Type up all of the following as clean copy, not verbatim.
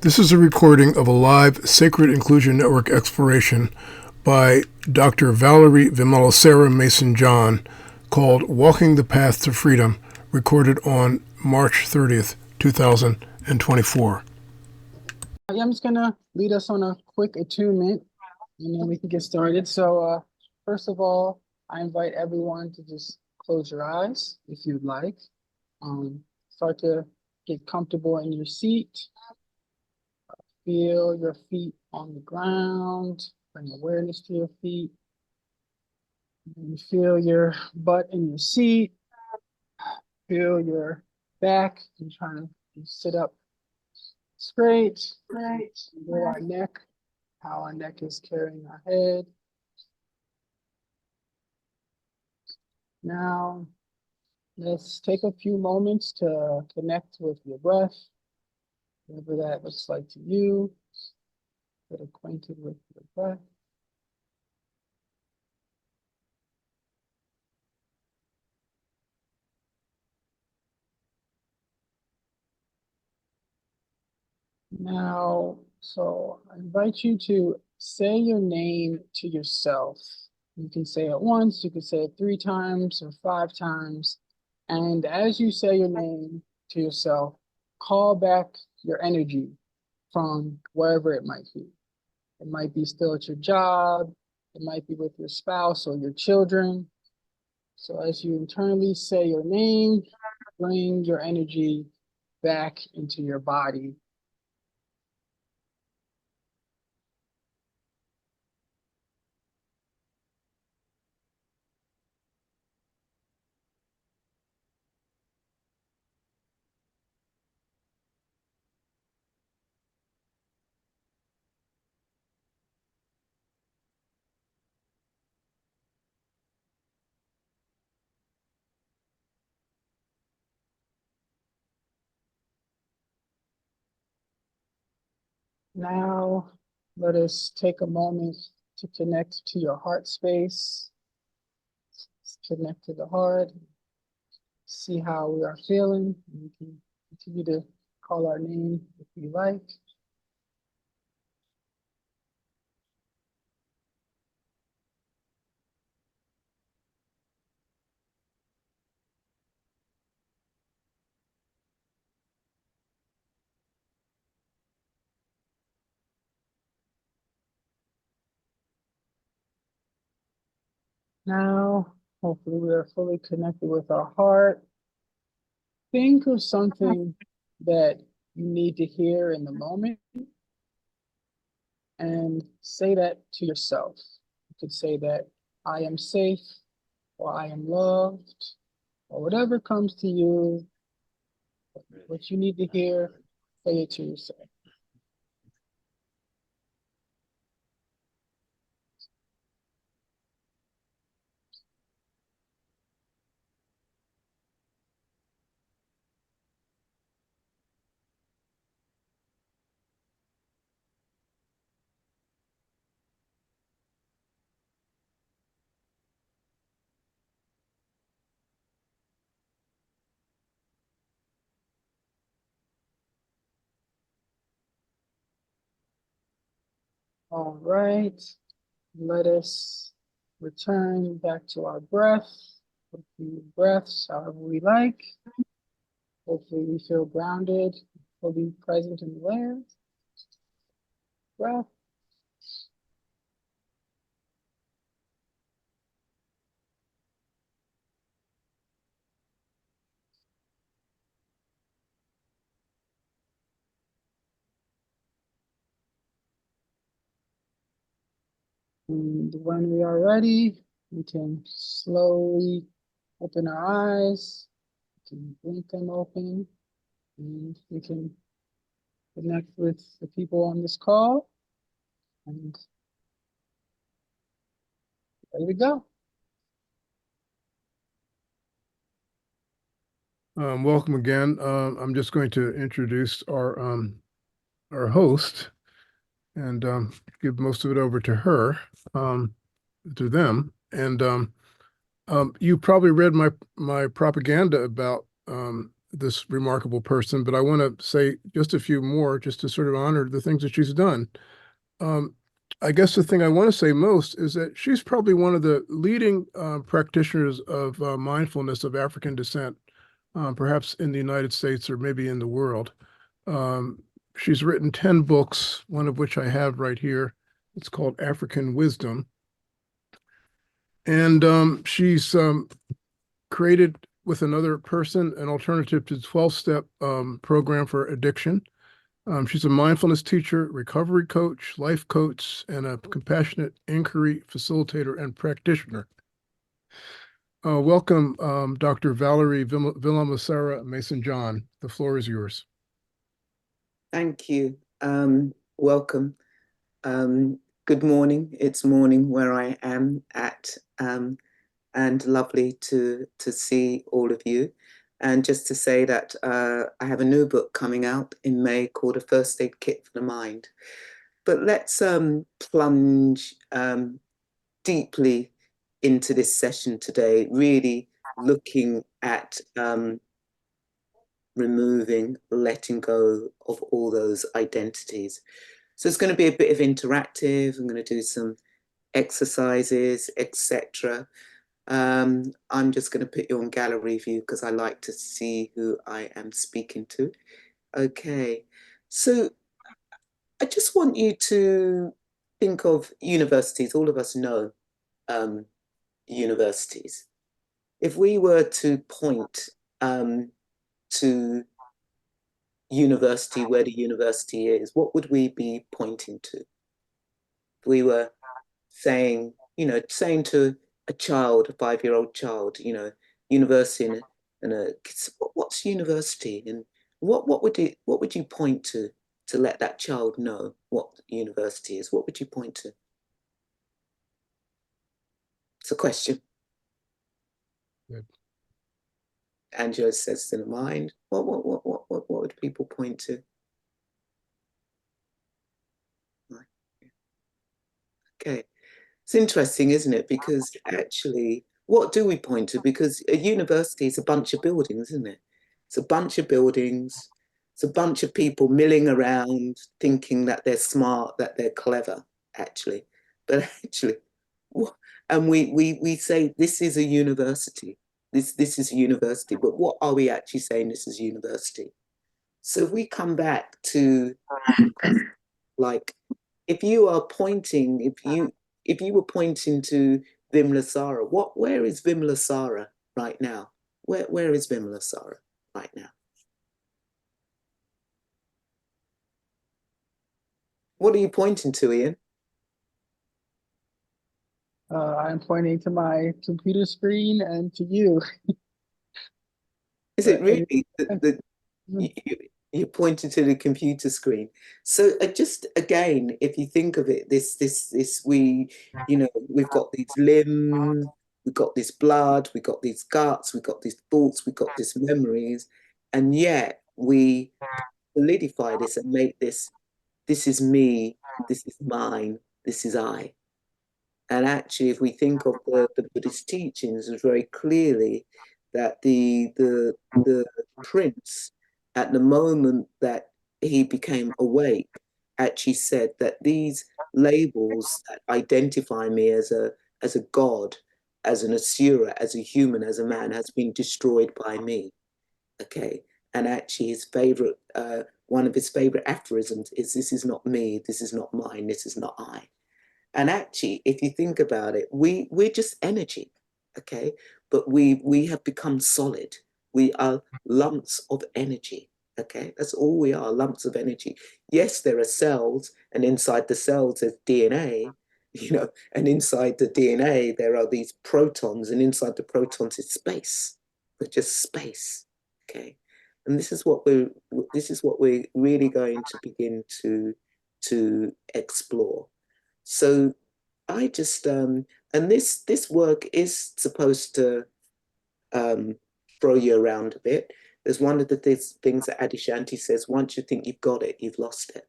This is a recording of a live Sacred Inclusion Network exploration by Dr. Valerie Vimalasara Mason-John called Walking the Path to Freedom, recorded on March 30th, 2024. I'm just going to lead us on a quick attunement, and then we can get started. So first of all, I invite everyone to just close your eyes if you'd like. Start to get comfortable in your seat. Feel your feet on the ground. Bring awareness to your feet. And feel your butt in your seat. Feel your back. And trying to sit up straight. Feel our neck, how our neck is carrying our head. Now, let's take a few moments to connect with your breath, whatever that looks like to you. Get acquainted with your breath. Now, so I invite you to say your name to yourself. You can say it once, you can say it 3 times or 5 times. And as you say your name to yourself, call back your energy from wherever it might be. It might be still at your job, it might be with your spouse or your children. So as you internally say your name, bring your energy back into your body. Now, let us take a moment to connect to your heart space. Connect to the heart. See how we are feeling. We can continue to call our name if we like. Now, hopefully we are fully connected with our heart. Think of something that you need to hear in the moment and say that to yourself. You could say that I am safe, or I am loved, or whatever comes to you, what you need to hear, say it to yourself. All right, let us return back to our breath. A few breaths, however we like. Hopefully we feel grounded, fully present and aware. Breath. And when we are ready, we can slowly open our eyes. We can blink them open, and we can connect with the people on this call. And there we go. Welcome again. I'm just going to introduce our host and give most of it over to her, to them. And you probably read my propaganda about this remarkable person, but I want to say just a few more just to sort of honor the things that she's done. Um, I guess the thing I want to say most is that she's probably one of the leading practitioners of mindfulness of African descent, perhaps in the United States or maybe in the world. Um, she's written 10 books, one of which I have right here. It's called African Wisdom. And she's created with another person an alternative to the 12-step program for addiction. She's a mindfulness teacher, recovery coach, life coach, and a compassionate inquiry facilitator and practitioner. Welcome, Dr. Valerie Vimalasara Mason John. The floor is yours. Thank you. Welcome. Good morning. It's morning where I am at, and lovely to see all of you. And just to say that I have a new book coming out in May called A First Aid Kit for the Mind. But let's plunge deeply into this session today, really looking at removing, letting go of all those identities. So it's going to be a bit of interactive. I'm going to do some exercises, etc. I'm just going to put you on gallery view because I like to see who I am speaking to. Okay, so I just want you to think of universities. All of us know universities. If we were to point to university, where the university is, what would we be pointing to? If we were saying, saying to a child, a 5-year-old child, university and what's university? And what would you point to let that child know what university is? What would you point to? It's a question. Good. Angela says to the mind, what would people point to? Okay. It's interesting, isn't it? Because actually, what do we point to? Because a university is a bunch of buildings, isn't it? It's a bunch of buildings. It's a bunch of people milling around thinking that they're smart, that they're clever, actually. But actually, and we say this is a university. This is a university. But what are we actually saying this is university? So if we come back to like if you are pointing, if you were pointing to Vimalasara, where is Vimalasara right now? Where is Vimalasara right now? What are you pointing to, Ian? I'm pointing to my computer screen and to you. Is it And really you, you're pointing to the computer screen? So just again, if you think of it, this we've got these limbs, we've got this blood, we've got these guts, we've got these thoughts, we've got these memories, and yet we solidify this and make this is me, this is mine, this is I. And actually, if we think of the Buddhist teachings, it's very clearly that the prince, at the moment that he became awake, actually said that these labels that identify me as a god, as an asura, as a human, as a man, has been destroyed by me. Okay, and actually, his favorite, one of his favorite aphorisms is, "This is not me. This is not mine. This is not I." And actually, if you think about it, we're just energy, okay? But we have become solid. We are lumps of energy, okay? That's all we are, lumps of energy. Yes, there are cells, and inside the cells there's DNA, and inside the DNA there are these protons, and inside the protons is space. We're just space, okay? And this is what we're really going to begin to explore. So I just and this work is supposed to throw you around a bit. There's one of the things that Adyashanti says: once you think you've got it, you've lost it.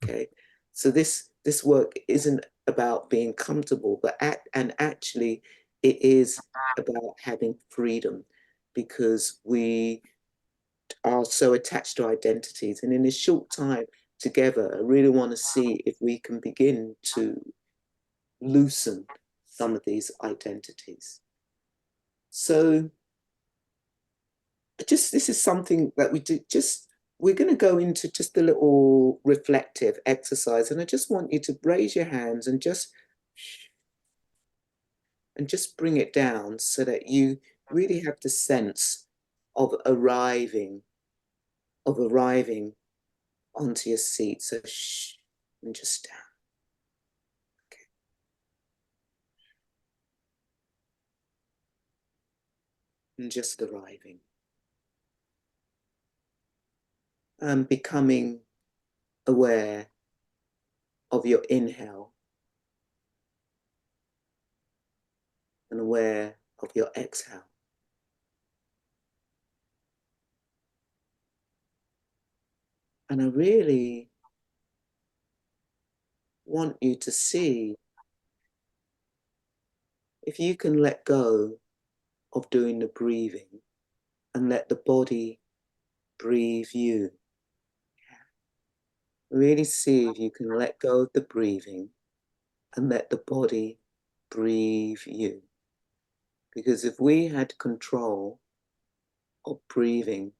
Okay, so this work isn't about being comfortable, but actually it is about having freedom, because we are so attached to identities. And in this short time together, I really want to see if we can begin to loosen some of these identities. So this is something that we do. We're going to go into just a little reflective exercise, and I just want you to raise your hands and just bring it down so that you really have the sense of arriving onto your seat. So and just down. Okay. And just arriving. And becoming aware of your inhale and aware of your exhale. And I really want you to see if you can let go of doing the breathing and let the body breathe you. Really see if you can let go of the breathing and let the body breathe you. Because if we had control of breathing,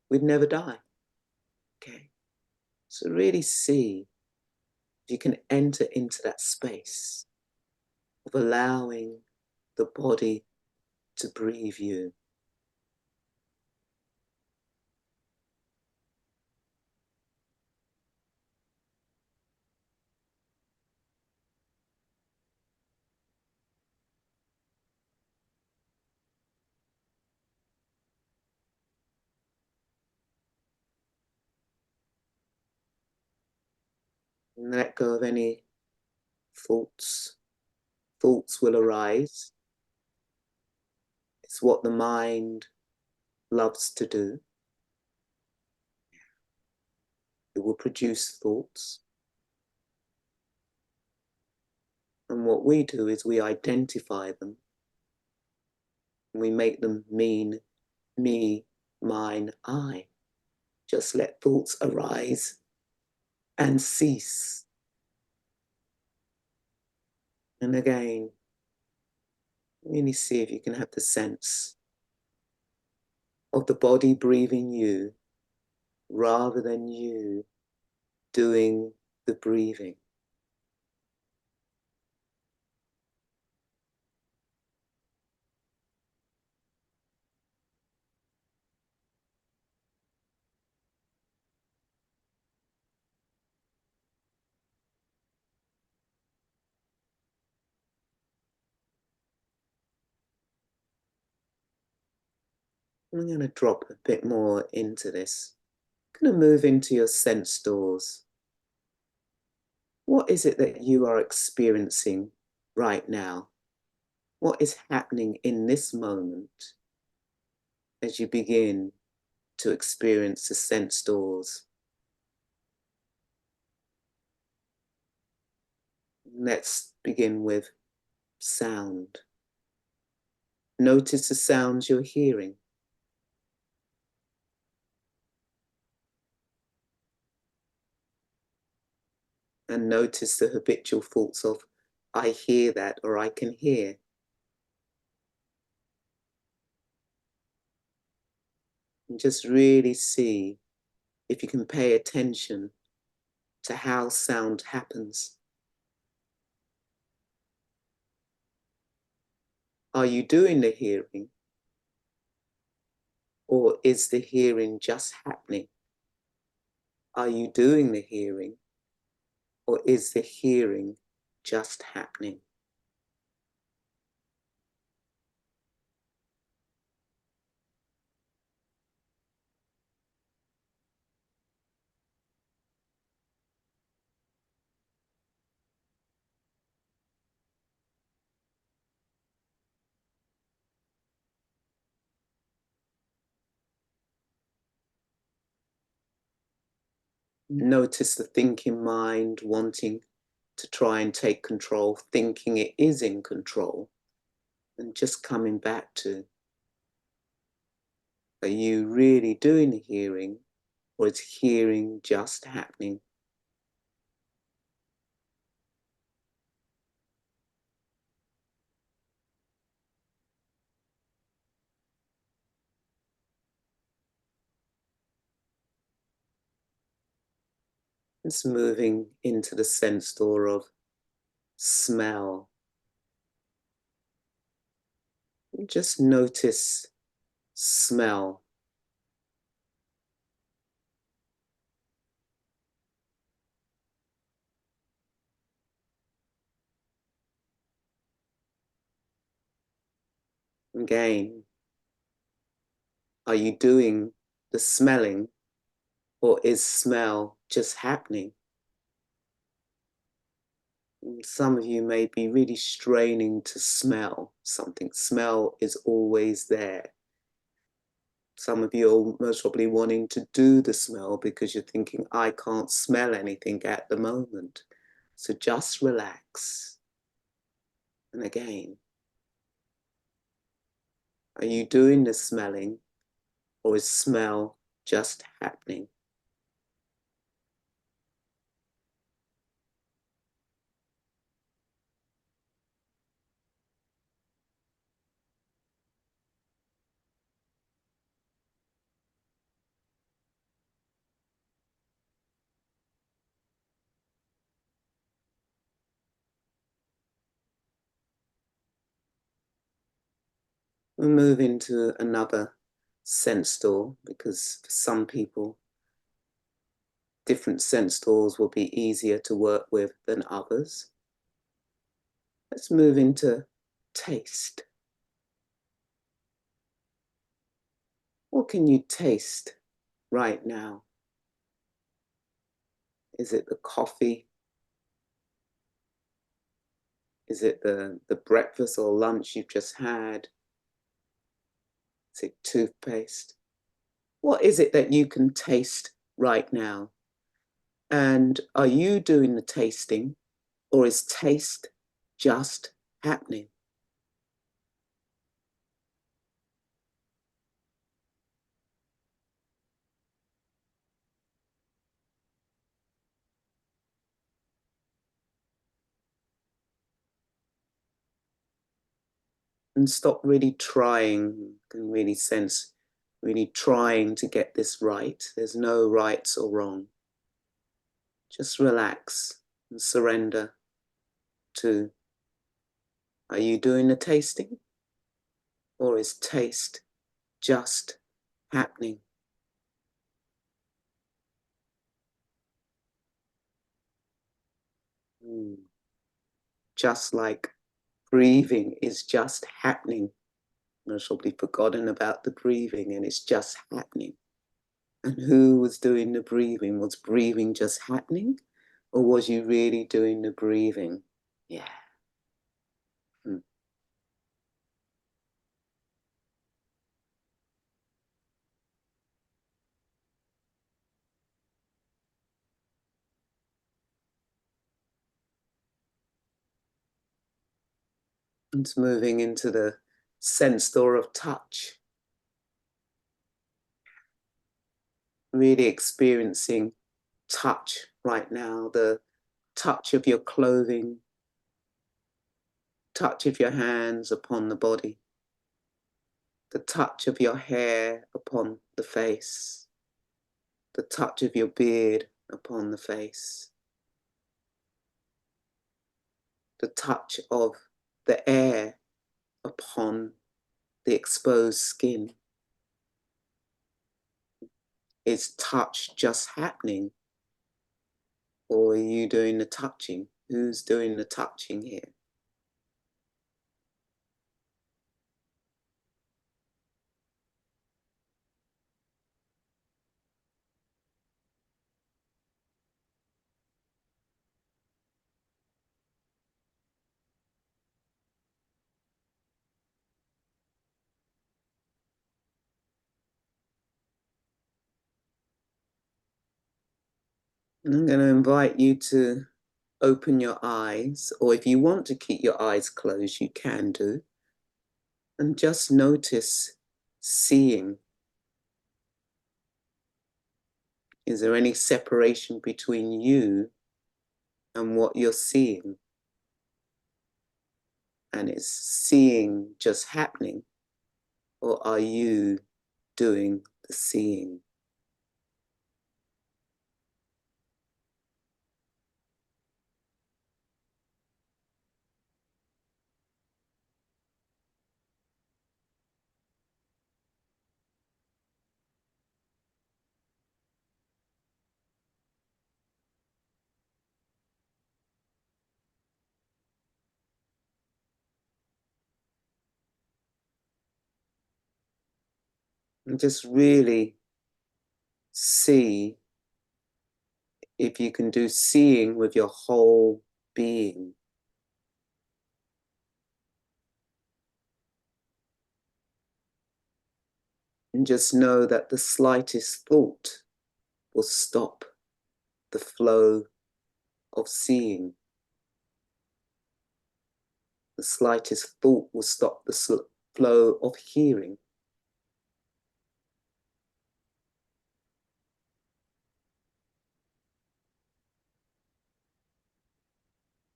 we'd never die. Okay? So really see if you can enter into that space of allowing the body to breathe you. And let go of any thoughts. Thoughts will arise. It's what the mind loves to do. It will produce thoughts. And what we do is we identify them. And we make them mean me, mine, I. Just let thoughts arise and cease. And again, really see if you can have the sense of the body breathing you rather than you doing the breathing. I'm going to drop a bit more into this. I'm going to move into your sense doors. What is it that you are experiencing right now? What is happening in this moment as you begin to experience the sense doors? Let's begin with sound. Notice the sounds you're hearing. And notice the habitual thoughts of, I hear that, or I can hear. And just really see if you can pay attention to how sound happens. Are you doing the hearing? Or is the hearing just happening? Are you doing the hearing? Or is the hearing just happening? Notice the thinking mind wanting to try and take control, thinking it is in control, and just coming back to Are you really doing the hearing, or is hearing just happening? It's moving into the sense door of smell. Just notice smell. Again, are you doing the smelling, or is smell just happening? Some of you may be really straining to smell something. Smell is always there. Some of you are most probably wanting to do the smell because you're thinking, I can't smell anything at the moment. So just relax. And again, are you doing the smelling, or is smell just happening? We'll move into another sense door, because for some people, different sense doors will be easier to work with than others. Let's move into taste. What can you taste right now? Is it the coffee? Is it the breakfast or lunch you've just had? Is it toothpaste? What is it that you can taste right now? And are you doing the tasting, or is taste just happening? And stop really trying, and really trying to get this right. There's no rights or wrong. Just relax and surrender to, are you doing the tasting, or is taste just happening? Just like breathing is just happening. I've probably forgotten about the breathing, and it's just happening. And who was doing the breathing? Was breathing just happening, or was you really doing the breathing? Yeah. It's moving into the sense door of touch. Really experiencing touch right now, the touch of your clothing, touch of your hands upon the body, the touch of your hair upon the face, the touch of your beard upon the face, the touch of the air upon the exposed skin. Is touch just happening, or are you doing the touching? Who's doing the touching here? I'm going to invite you to open your eyes, or if you want to keep your eyes closed, you can do. And just notice seeing. Is there any separation between you and what you're seeing? And is seeing just happening, or are you doing the seeing? And just really see if you can do seeing with your whole being. And just know that the slightest thought will stop the flow of seeing. The slightest thought will stop the flow of hearing.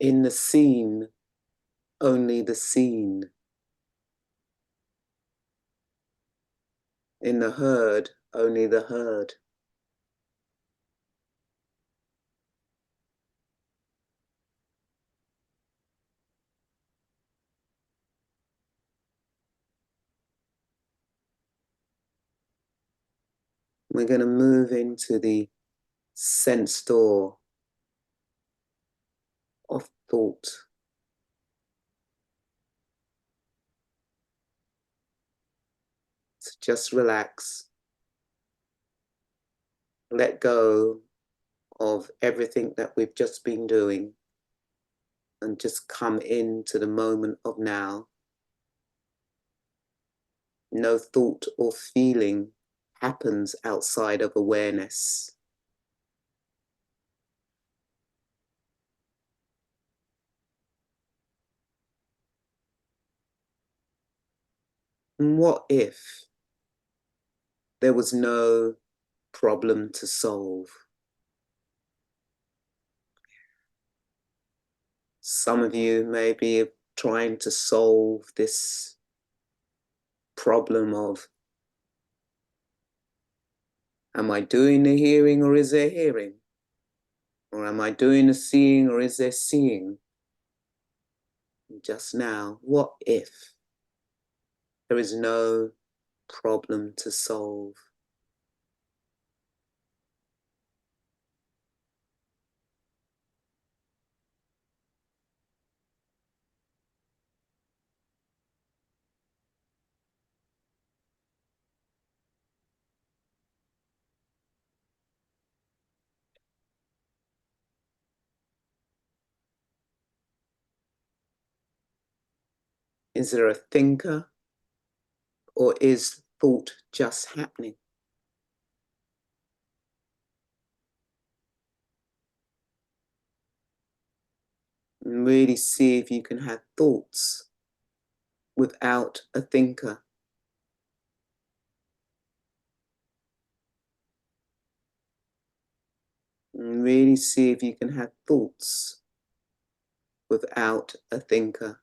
In the seen, only the seen. In the heard, only the heard. We're going to move into the sense door of thought. So just relax. Let go of everything that we've just been doing and just come into the moment of now. No thought or feeling happens outside of awareness. And what if there was no problem to solve? Some of you may be trying to solve this problem of, am I doing the hearing or is there hearing? Or am I doing the seeing or is there seeing? Just now, what if there is no problem to solve? Is there a thinker or is thought just happening? And really see if you can have thoughts without a thinker. And really see if you can have thoughts without a thinker.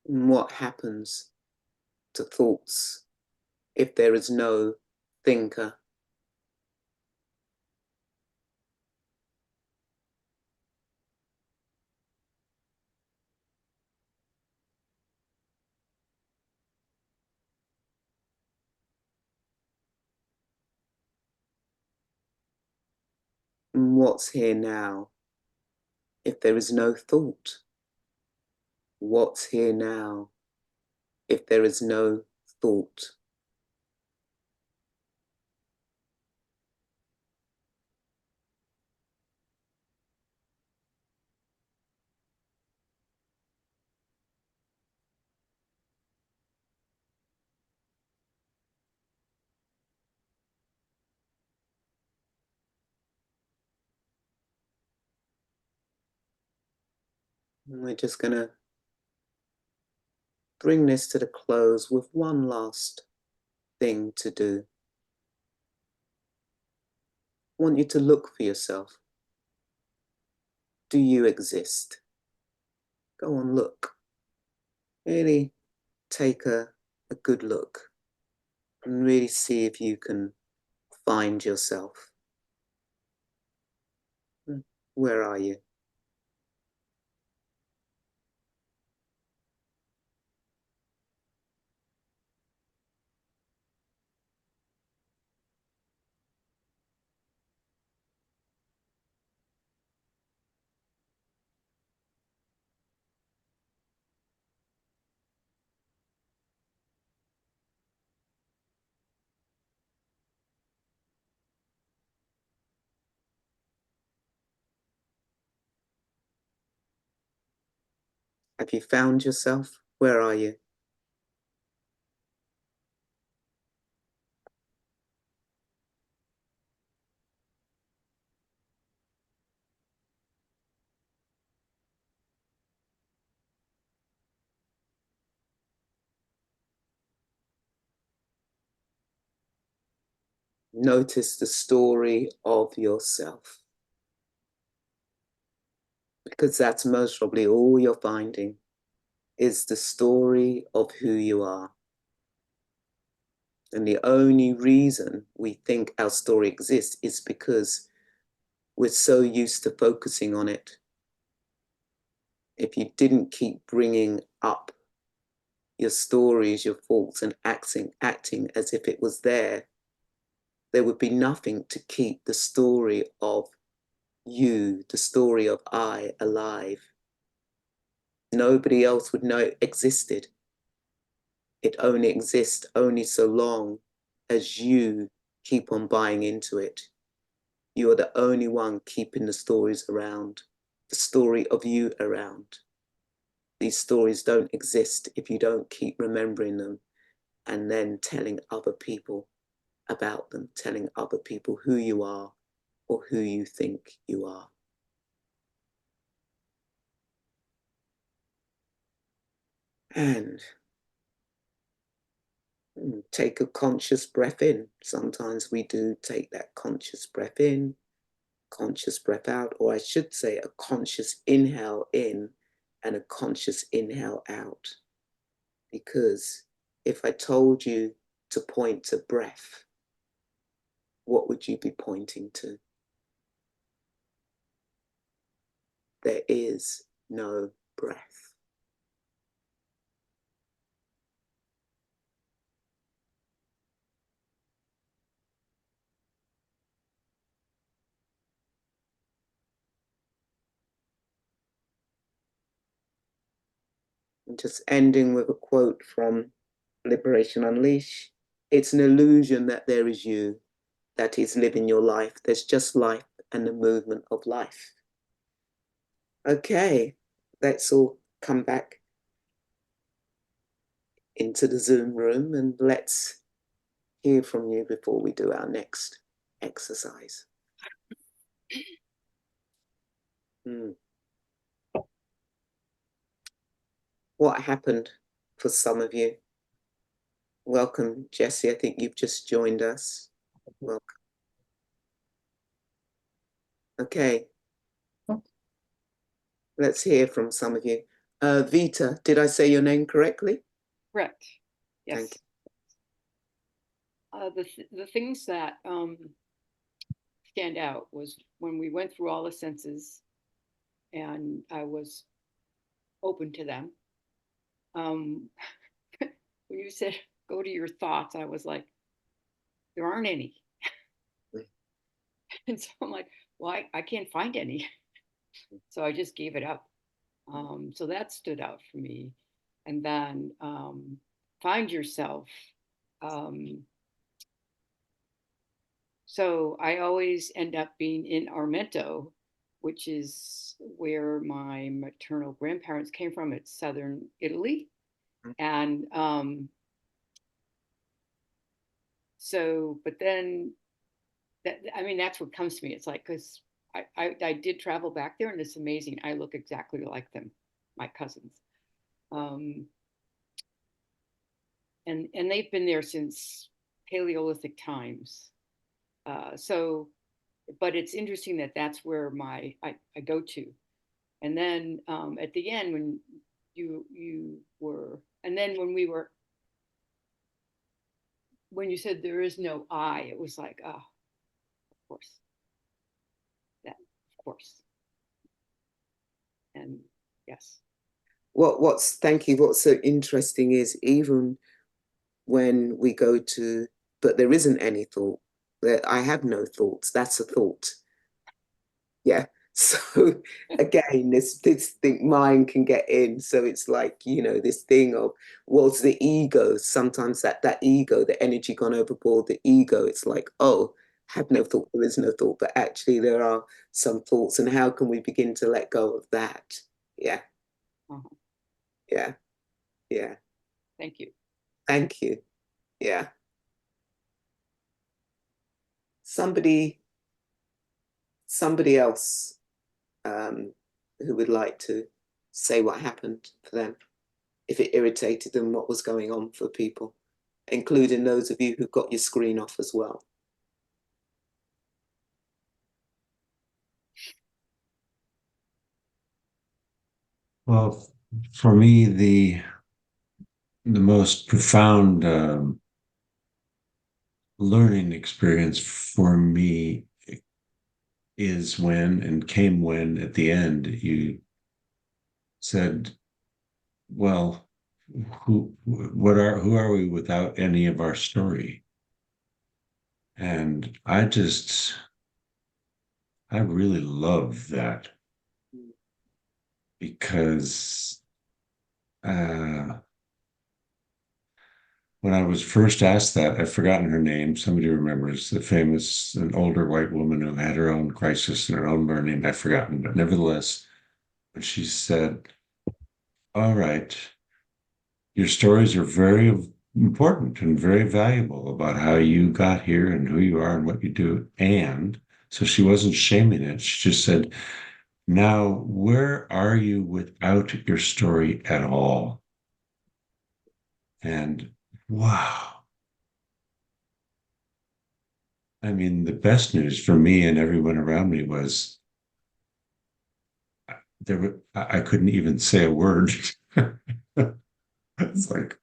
And what happens to thoughts if there is no thinker? And what's here now if there is no thought? What's here now if there is no thought? And we're just going to bring this to the close with one last thing to do. I want you to look for yourself. Do you exist? Go on, look. Really take a good look and really see if you can find yourself. Where are you? Have you found yourself? Where are you? Notice the story of yourself, because that's most probably all you're finding is the story of who you are. And the only reason we think our story exists is because we're so used to focusing on it. If you didn't keep bringing up your stories, your faults, and acting as if it was there would be nothing to keep the story of you, the story of I, alive. Nobody else would know it existed. It only exists only so long as you keep on buying into it. You are the only one keeping the stories around, the story of you around. These stories don't exist if you don't keep remembering them and then telling other people about them, telling other people who you are or who you think you are. And take a conscious breath in. Sometimes we do take that conscious breath in, conscious breath out, or I should say a conscious inhale in and a conscious inhale out. Because if I told you to point to breath, what would you be pointing to? There is no breath. And just ending with a quote from Liberation Unleashed. It's an illusion that there is you, that is living your life. There's just life and the movement of life. Okay, let's all come back into the Zoom room and let's hear from you before we do our next exercise. What happened for some of you? Welcome, Jessie. I think you've just joined us. Welcome. Okay. Let's hear from some of you. Vita, did I say your name correctly? Correct. Yes. Thank you. The things that stand out was when we went through all the senses and I was open to them. When you said go to your thoughts, I was like, there aren't any. And so I'm like, well, I can't find any. So I just gave it up. So that stood out for me. And then find yourself. So I always end up being in Armento, which is where my maternal grandparents came from. It's southern Italy. And so, but then, that's what comes to me. It's like, because I did travel back there and it's amazing. I look exactly like them. my cousins. And they've been there since Paleolithic times. So, but it's interesting that that's where I go to. And then at the end, when you were, and then when you said there is no I, it was like, oh, of course, that, of course. And yes. Thank you. What's so interesting is even when we go to, but there isn't any thought, that I have no thoughts, that's a thought. Yeah. So again, this thing mind can get in. So it's like, this thing of what's the ego? Sometimes that ego, the energy gone overboard, the ego, it's like, oh, have no thought, there is no thought. But actually there are some thoughts. And how can we begin to let go of that? Yeah. Uh-huh. Yeah. Yeah. Thank you. Thank you. Yeah. Somebody else who would like to say what happened for them, if it irritated them, what was going on for people, including those of you who got your screen off as well. Well, for me, the most profound learning experience for me is when at the end you said, well, who are we without any of our story? And I really love that, because when I was first asked that, I've forgotten her name. Somebody remembers, an older white woman who had her own crisis and her own learning. I've forgotten, but nevertheless, when she said, all right, your stories are very important and very valuable about how you got here and who you are and what you do. And so she wasn't shaming it. She just said, now, where are you without your story at all? And wow. I mean, the best news for me and everyone around me was I couldn't even say a word. It's like,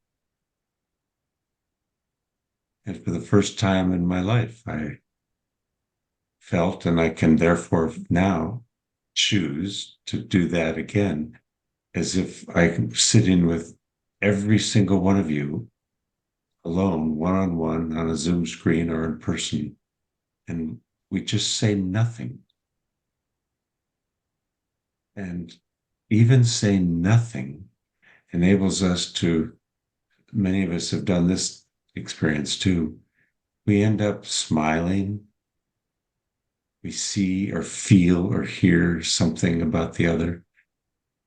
and for the first time in my life, I felt, and I can therefore now choose to do that again, as if I'm sitting with every single one of you alone, one-on-one, on a Zoom screen or in person, and we just say nothing. And even saying nothing enables us to, many of us have done this experience too. We end up smiling. We see or feel or hear something about the other.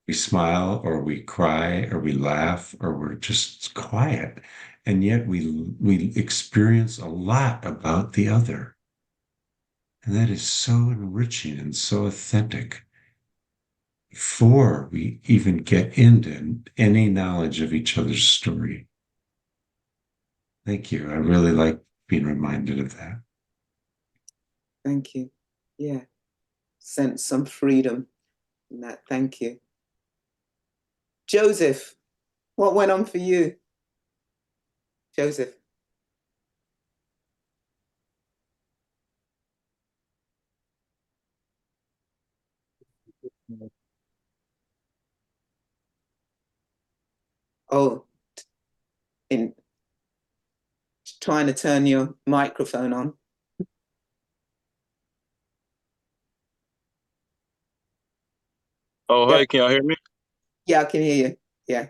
We smile or we cry or we laugh or we're just quiet. And yet we experience a lot about the other. And that is so enriching and so authentic before we even get into any knowledge of each other's story. Thank you. I really like being reminded of that. Thank you. Yeah. Sense some freedom in that. Thank you. Joseph, what went on for you? Joseph. Oh, in trying to turn your microphone on. Oh, hi, can y'all hear me? Yeah, I can hear you. Yeah.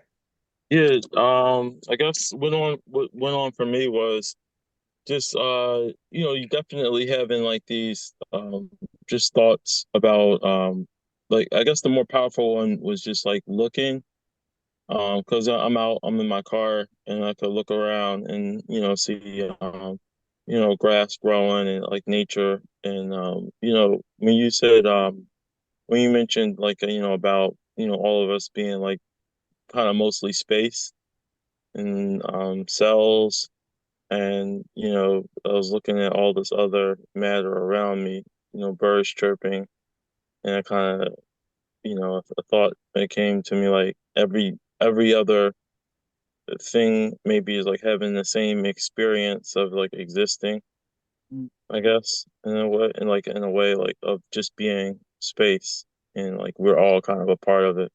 Yeah, I guess what went on for me was just you definitely having like these just thoughts about like I guess the more powerful one was just like looking, because I'm in my car and I could look around and see grass growing and like nature. And when you said when you mentioned like about all of us being like kind of mostly space and cells. And, I was looking at all this other matter around me, birds chirping. And I kind of, I thought it came to me like every other thing maybe is like having the same experience of like existing, I guess, in a way, like of just being space, and like we're all kind of a part of it.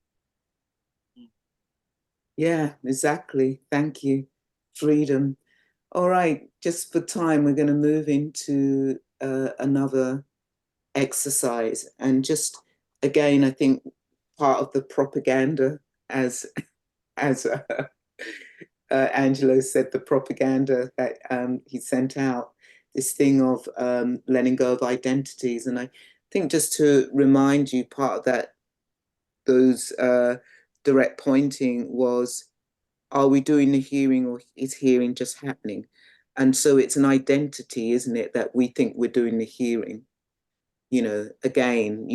Yeah, exactly. Thank you. Freedom. All right, just for time, we're going to move into another exercise. And just again, I think part of the propaganda, as as Angelo said, the propaganda that he sent out, this thing of letting go of identities. And I think just to remind you, part of that, those direct pointing was, are we doing the hearing, or is hearing just happening? And so it's an identity, isn't it, that we think we're doing the hearing. Again,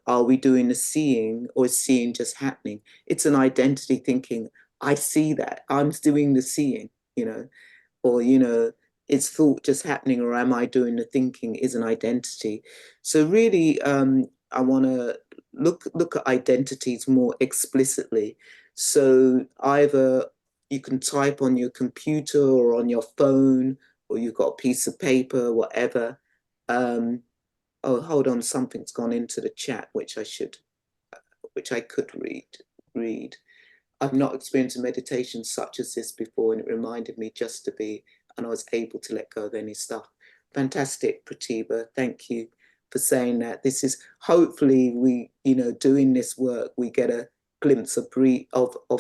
are we doing the seeing, or is seeing just happening? It's an identity thinking, I see that, I'm doing the seeing, or, is thought just happening, or am I doing the thinking, is an identity. So really, I want to look at identities more explicitly. So either you can type on your computer or on your phone, or you've got a piece of paper, whatever. Oh, hold on, something's gone into the chat, which I could read. I've not experienced a meditation such as this before, and it reminded me just to be, and I was able to let go of any stuff. Fantastic, Pratibha. Thank you for saying that. This is hopefully we, doing this work, we get a glimpse of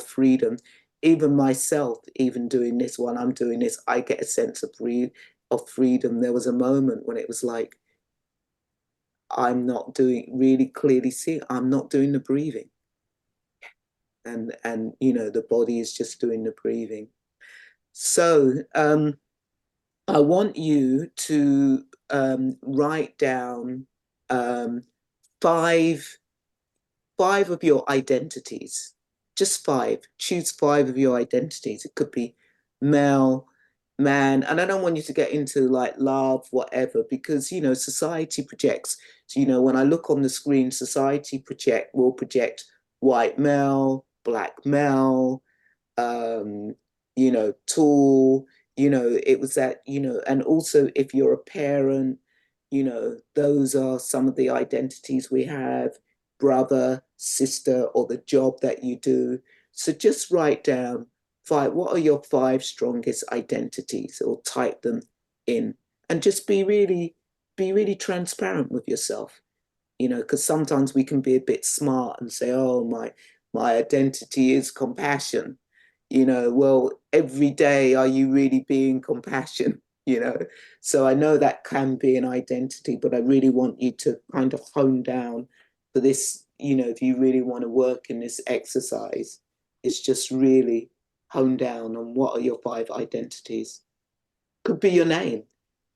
freedom. Even myself, even doing this while I'm doing this, I get a sense of freedom. There was a moment when it was like, I'm not doing really clearly see, I'm not doing the breathing. And the body is just doing the breathing. So I want you to write down five of your identities. Just five. Choose five of your identities. It could be male, man, and I don't want you to get into like love, whatever, because society projects. So when I look on the screen, society will project white male, black male, tall, it was that, and also if you're a parent, those are some of the identities we have, brother, sister, or the job that you do. So just write down five, what are your five strongest identities, or type them in, and just be really transparent with yourself, because sometimes we can be a bit smart and say, oh, my identity is compassion. Well, every day, are you really being compassion? So I know that can be an identity, but I really want you to kind of hone down for this. If you really want to work in this exercise, it's just really hone down on what are your five identities. Could be your name.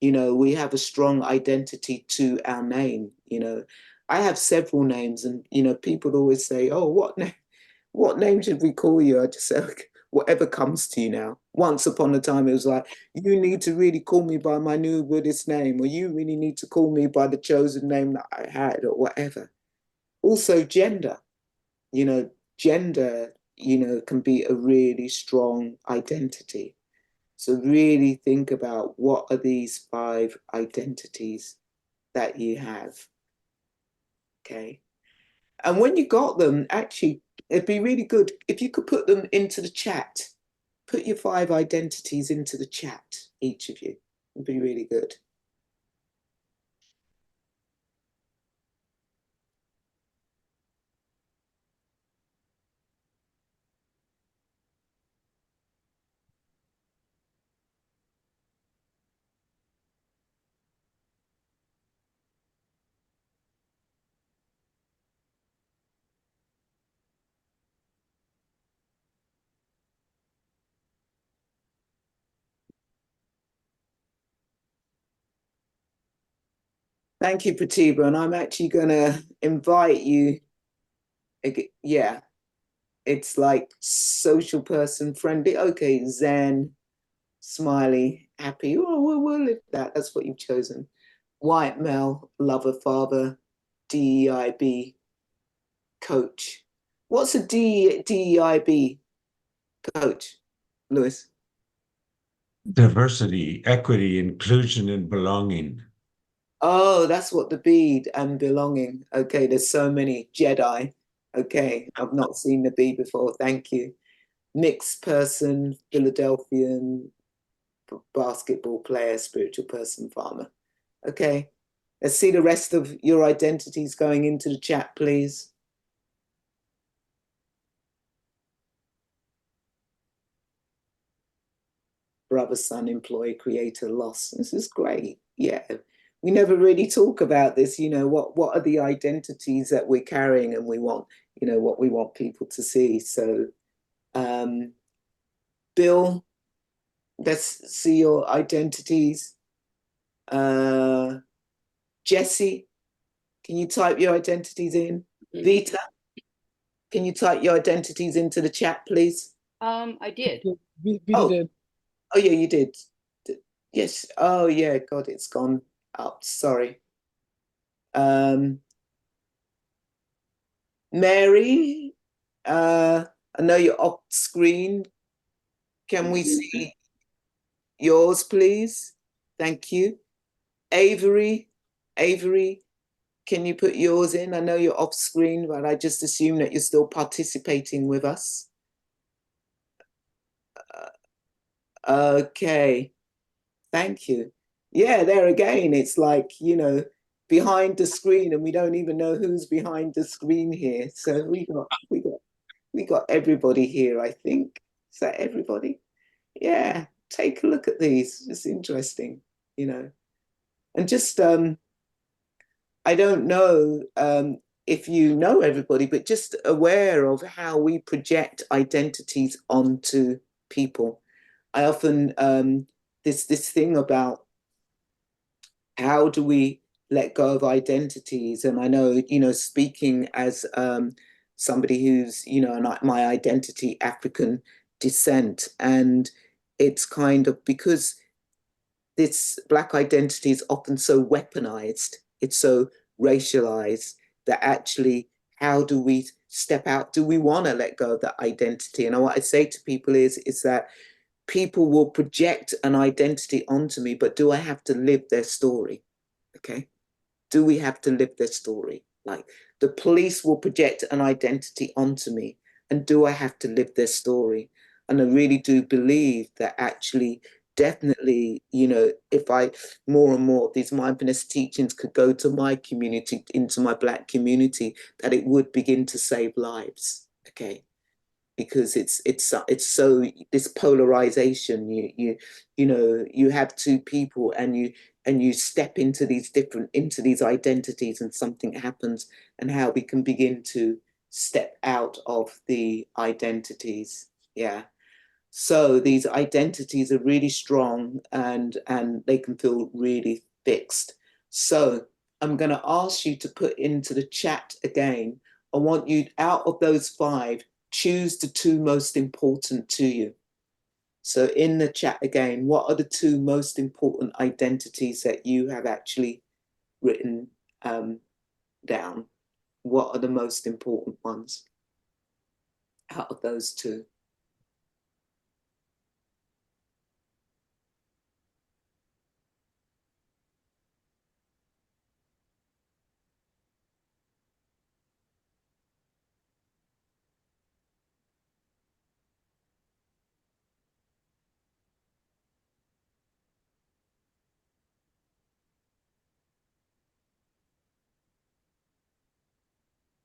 We have a strong identity to our name. I have several names, and people always say, oh, what name should we call you? I just say, okay, whatever comes to you now. Once upon a time, it was like, you need to really call me by my new Buddhist name, or you really need to call me by the chosen name that I had, or whatever. Also, gender. Gender, can be a really strong identity. So really think about, what are these five identities that you have? Okay. And when you got them, actually, it'd be really good if you could put them into the chat. Put your five identities into the chat, each of you. It'd be really good. Thank you, Pratibha. And I'm actually going to invite you Yeah, it's like social person, friendly. Okay, zen, smiley, happy. Oh, we'll live that. That's what you've chosen. White male, lover, father, DEIB, coach. What's a DEIB, coach, Lewis? Diversity, equity, inclusion, and belonging. Oh, that's what the bead and belonging. Okay, there's so many. Jedi. Okay, I've not seen the bead before. Thank you. Mixed person, Philadelphian, basketball player, spiritual person, farmer. Okay, let's see the rest of your identities going into the chat, please. Brother, son, employee, creator, loss. This is great. Yeah. We never really talk about this, you know, what are the identities that we're carrying and we want, you know, what we want people to see. So Bill, let's see your identities. Jesse, can you type your identities in? Vita, can you type your identities into the chat, please? I did. Vita did. Oh yeah, you did. Yes. Oh yeah, God, it's gone up. Sorry. Mary, I know you're off screen. Can we see yours, please? Thank you. Avery, can you put yours in? I know you're off screen, but I just assume that you're still participating with us. Okay, thank you. Yeah, there again, it's like, you know, behind the screen, and we don't even know who's behind the screen here. So we got everybody here, I think. Is that everybody? Yeah, take a look at these. It's interesting, you know. And just I don't know if you know everybody, but just aware of how we project identities onto people. I often this thing about how do we let go of identities, and I know, you know, speaking as somebody who's, you know, my identity African descent, and it's kind of because this Black identity is often so weaponized, it's so racialized, that actually, how do we step out? Do we want to let go of that identity? And what I say to people is that people will project an identity onto me, but do I have to live their story? Okay. Do we have to live their story? Like, the police will project an identity onto me, and do I have to live their story? And I really do believe that actually, definitely, you know, if I more and more of these mindfulness teachings could go to my community, into my Black community, that it would begin to save lives. Okay. Because it's so, this polarization, you know, you have two people, and you step into these identities, and something happens, and how we can begin to step out of the identities. Yeah. So these identities are really strong, and they can feel really fixed. So I'm going to ask you to put into the chat again. I want you, out of those 5, choose the 2 most important to you. So in the chat again, what are the 2 most important identities that you have actually written down? What are the most important ones out of those 2?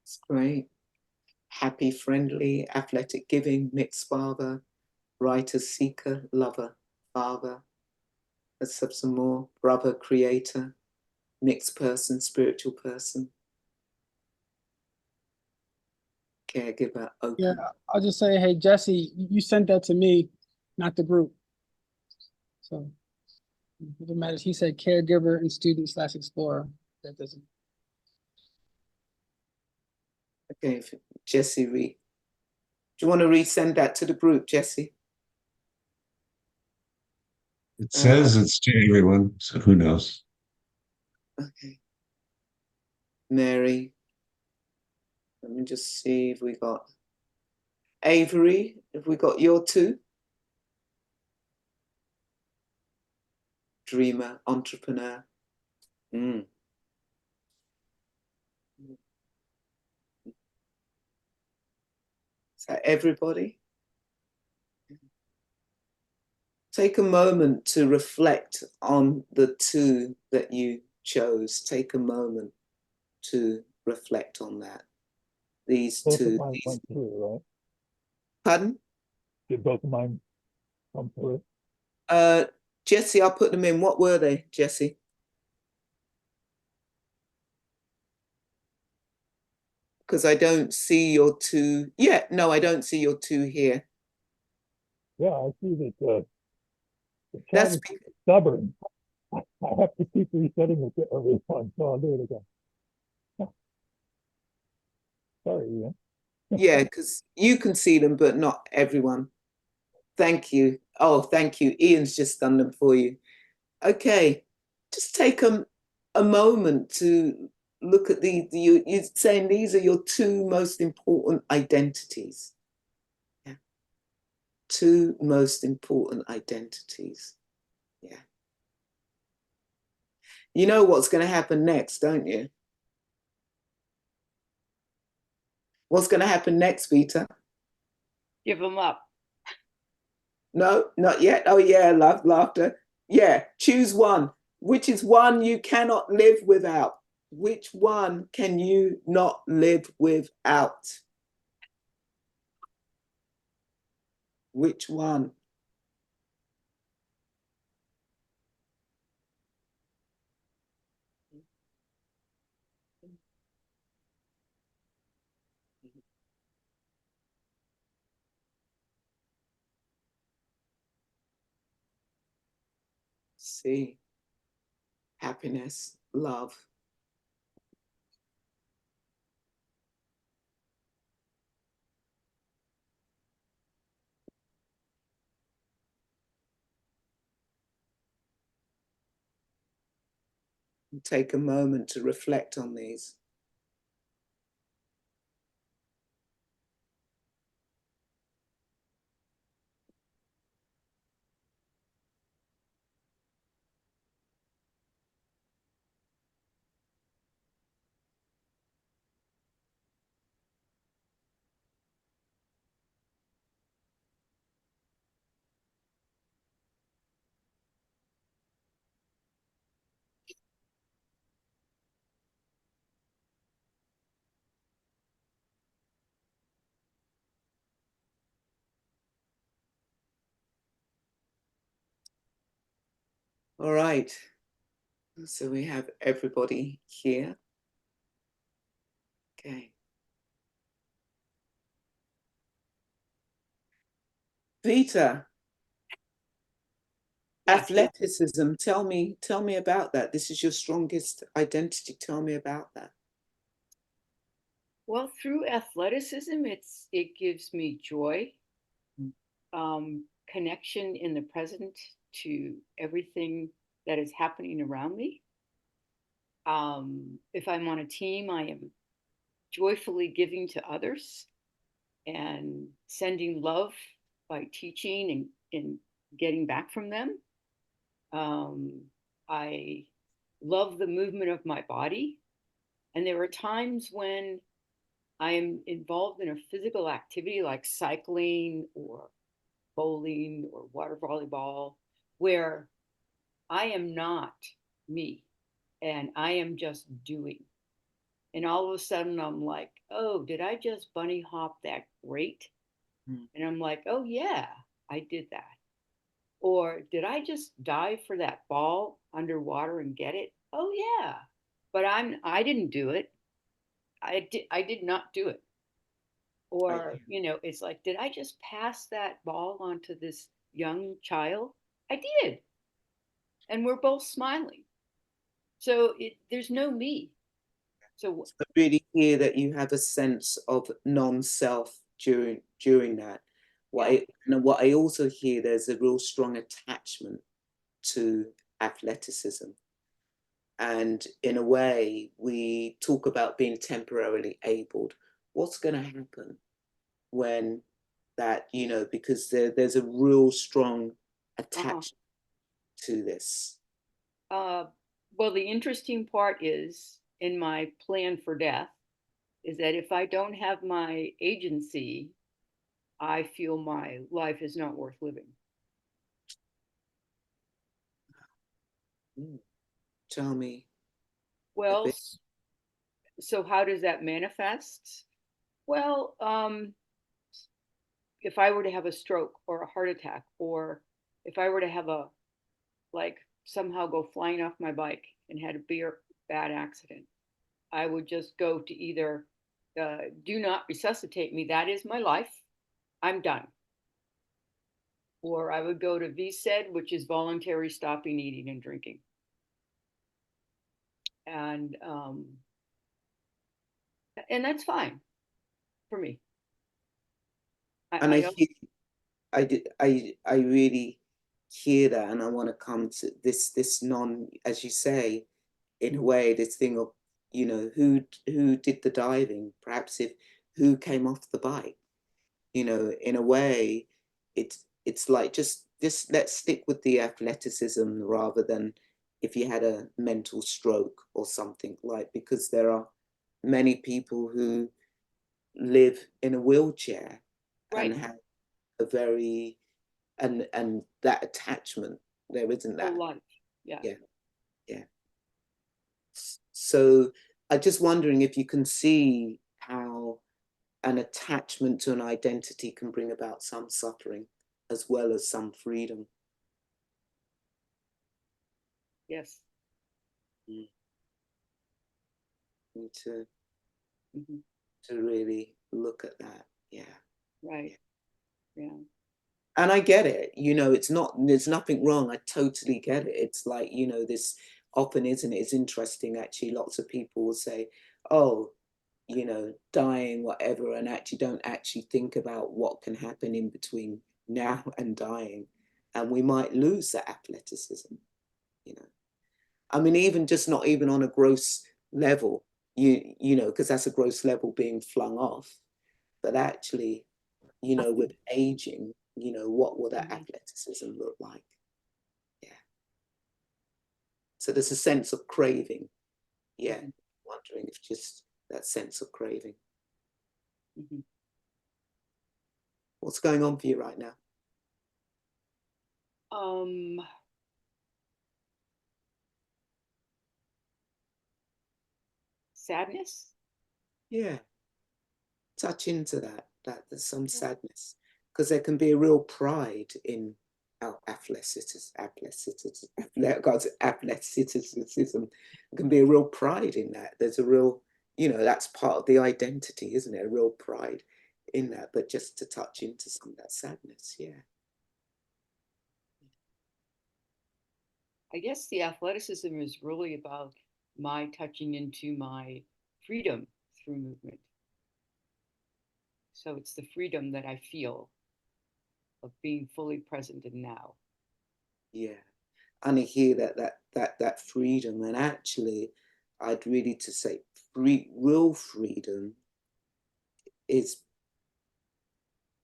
It's great. Happy, friendly, athletic, giving, mixed father, writer, seeker, lover, father. Let's have some more. Brother, creator, mixed person, spiritual person, caregiver, open. Yeah, I'll just say, hey, Jesse, you sent that to me, not the group. So it matters. He said caregiver and student / explorer. That doesn't. Okay, Jessie, do you want to resend that to the group, Jessie? It says it's to everyone, so who knows? Okay. Mary. Let me just see if we got Avery. Have we got your two? Dreamer, entrepreneur. Mm. Is that everybody? Take a moment to reflect on the two that you chose. Take a moment to reflect on that. These Both two. of mine went through, right? Pardon? Did both of mine come through? Jessie, I'll put them in. What were they, Jessie? Because I don't see your two. Yeah, no, I don't see your two here. Yeah, I see that the chat That's is stubborn. I have to keep resetting it to everyone, so I'll do it again. Sorry, Ian. yeah, because you can see them, but not everyone. Thank you. Oh, thank you. Ian's just done them for you. Okay, just take a moment to look at you're saying these are your two most important identities. Yeah. Two most important identities. Yeah. You know what's going to happen next, don't you? What's going to happen next, Vita? Give them up. No, not yet. Oh, yeah, laughter. Yeah, choose one. Which is one you cannot live without? Which one can you not live without? Which one? See, happiness, love. Take a moment to reflect on these. All right. So we have everybody here. Okay. Vita, Yes. athleticism. Tell me about that. This is your strongest identity. Tell me about that. Well, through athleticism, it gives me joy, connection in the present to everything that is happening around me. If I'm on a team, I am joyfully giving to others and sending love by teaching and getting back from them. I love the movement of my body. And there are times when I am involved in a physical activity like cycling or bowling or water volleyball, where I am not me and I am just doing. And all of a sudden I'm like, oh, did I just bunny hop that great? And I'm like, oh, yeah, I did that. Or did I just dive for that ball underwater and get it? Oh, yeah. But I didn't do it. I did not do it. Or, it's like, did I just pass that ball on to this young child? I did. And we're both smiling. So there's no me. So I really hear that you have a sense of non-self during that. What I also hear, there's a real strong attachment to athleticism. And in a way, we talk about being temporarily abled. What's going to happen when that, because there's a real strong attachment to this. well, the interesting part is in my plan for death is that if I don't have my agency, I feel my life is not worth living. Tell me. Well, so how does that manifest? Well, if I were to have a stroke or a heart attack, or if I were to have somehow go flying off my bike and had a bad accident, I would just go to either do not resuscitate me, that is my life, I'm done. Or I would go to VSED, which is voluntary stopping eating and drinking. And that's fine for me. I really hear that, and I want to come to this as you say, in a way, this thing of, who did the diving, perhaps who came off the bike, in a way, it's like just let's stick with the athleticism rather than if you had a mental stroke or something, because there are many people who live in a wheelchair right. and have a very and that attachment, there isn't that. Life. Yeah. So I'm just wondering if you can see how an attachment to an identity can bring about some suffering as well as some freedom. Yes. Need to really look at that. Yeah. Right. Yeah. And I get it, there's nothing wrong. I totally get it. It's like, this often, isn't it? It's interesting, actually. Lots of people will say, oh, dying, whatever, and actually don't actually think about what can happen in between now and dying. And we might lose that athleticism, I mean, even just not even on a gross level, because that's a gross level being flung off. But actually, with aging, what will that athleticism look like? Yeah. So there's a sense of craving. Yeah. Wondering if just that sense of craving. What's going on for you right now? Sadness. Yeah. Touch into that there's some sadness, because there can be a real pride in our athleticism. There can be a real pride in that. There's a real, that's part of the identity, isn't it? A real pride in that, but just to touch into some of that sadness. Yeah. I guess the athleticism is really about my touching into my freedom through movement. So it's the freedom that I feel of being fully present in now. Yeah. And I hear that freedom, and actually I'd really to say real freedom is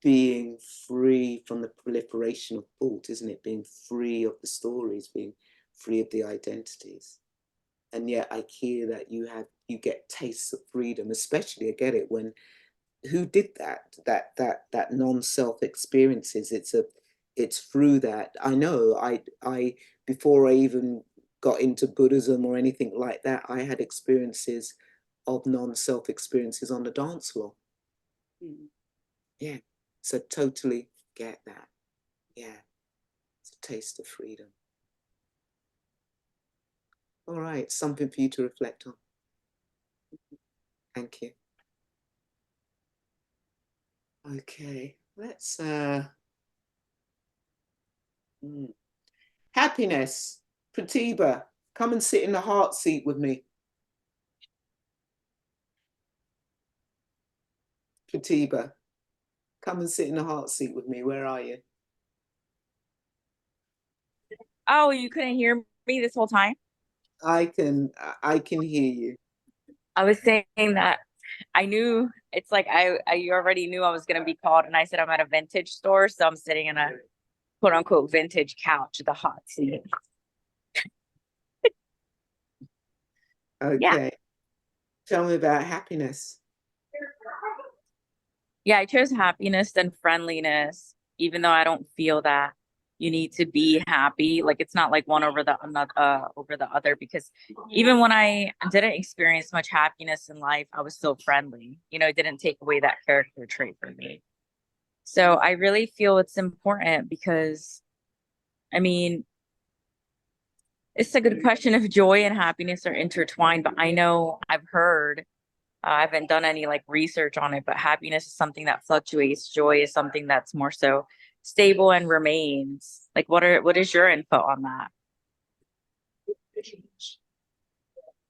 being free from the proliferation of thought, isn't it? Being free of the stories, being free of the identities. And yet I hear that you get tastes of freedom, especially I get it when who did that non-self experiences. It's through that. I know I before I even got into Buddhism or anything like that, I had experiences of non-self experiences on the dance floor. Yeah. So totally get that. Yeah. It's a taste of freedom. All right, something for you to reflect on. Thank you. Okay, let's happiness. Pratibha, come and sit in the heart seat with me. Pratiba, come and sit in the heart seat with me. Where are you? Oh, you couldn't hear me this whole time? I can hear you. I was saying that I knew it's like you already knew I was gonna be called, and I said I'm at a vintage store, so I'm sitting in a quote unquote vintage couch, the hot seat. Okay. Yeah. Tell me about happiness. Yeah, I chose happiness and friendliness, even though I don't feel that you need to be happy. Like it's not like one over the other, because even when I didn't experience much happiness in life, I was still friendly. You know, it didn't take away that character trait from me. So I really feel it's important because, I mean, it's a good question if joy and happiness are intertwined, but I know I've heard, I haven't done any like research on it, but happiness is something that fluctuates. Joy is something that's more so stable and remains. Like, what is your input on that?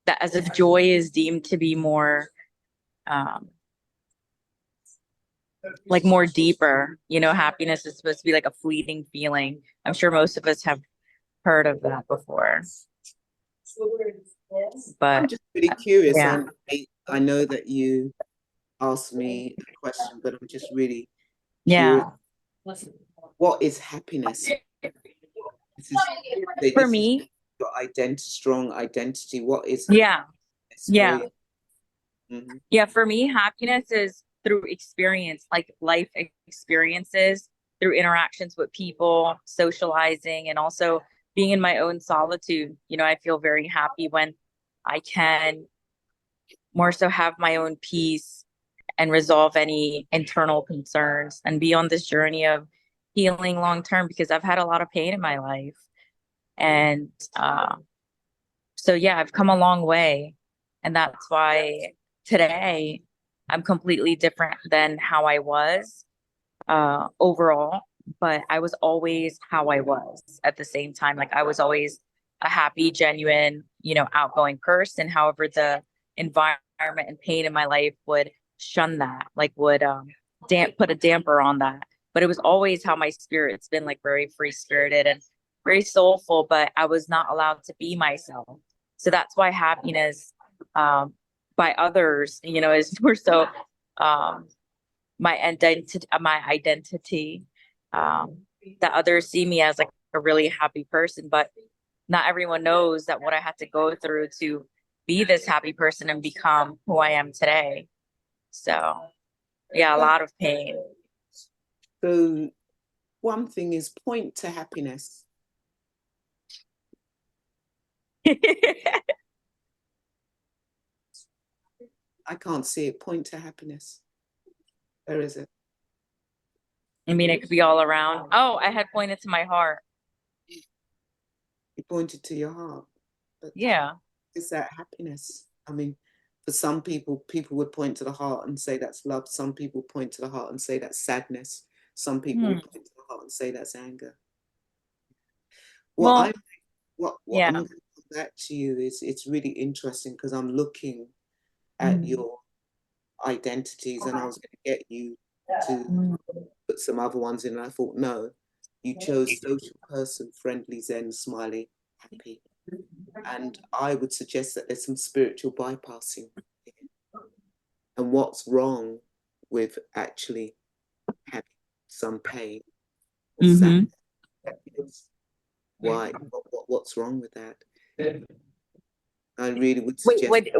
That as if joy is deemed to be more, like more deeper. You know, happiness is supposed to be like a fleeting feeling. I'm sure most of us have heard of that before. I'm But just really curious. yeah. I know that you asked me a question, but I'm just really Yeah. curious. What is happiness? For me, your strong identity. What is yeah. Yeah. Mm-hmm. Yeah, for me, happiness is through experience, like life experiences, through interactions with people, socializing, and also being in my own solitude. You know, I feel very happy when I can more so have my own peace and resolve any internal concerns and be on this journey of healing long term, because I've had a lot of pain in my life. And so, yeah, I've come a long way. And that's why today I'm completely different than how I was overall. But I was always how I was at the same time. Like I was always a happy, genuine, you know, outgoing person. However, the environment and pain in my life would shun that, like would put a damper on that. But it was always how my spirit's been, like very free spirited and very soulful, but I was not allowed to be myself. So that's why happiness by others, you know, is more so my identity, that others see me as like a really happy person, but not everyone knows that what I had to go through to be this happy person and become who I am today. So yeah, a lot of pain. So one thing is point to happiness. I can't see it. Point to happiness. Where is it? I mean, it could be all around. Oh, I had pointed to my heart. You pointed to your heart. But yeah. Is that happiness? I mean, for some people would point to the heart and say that's love. Some people point to the heart and say that's sadness. Some people would point to the heart and say that's anger. What I'm going to come back to you is, it's really interesting because I'm looking at your identities, and I was going to get you to put some other ones in, and I thought, no, you chose social person, friendly, zen, smiley, happy. And I would suggest that there's some spiritual bypassing. And what's wrong with actually having some pain or sadness? Why? What's wrong with that? I really would suggest. Wait,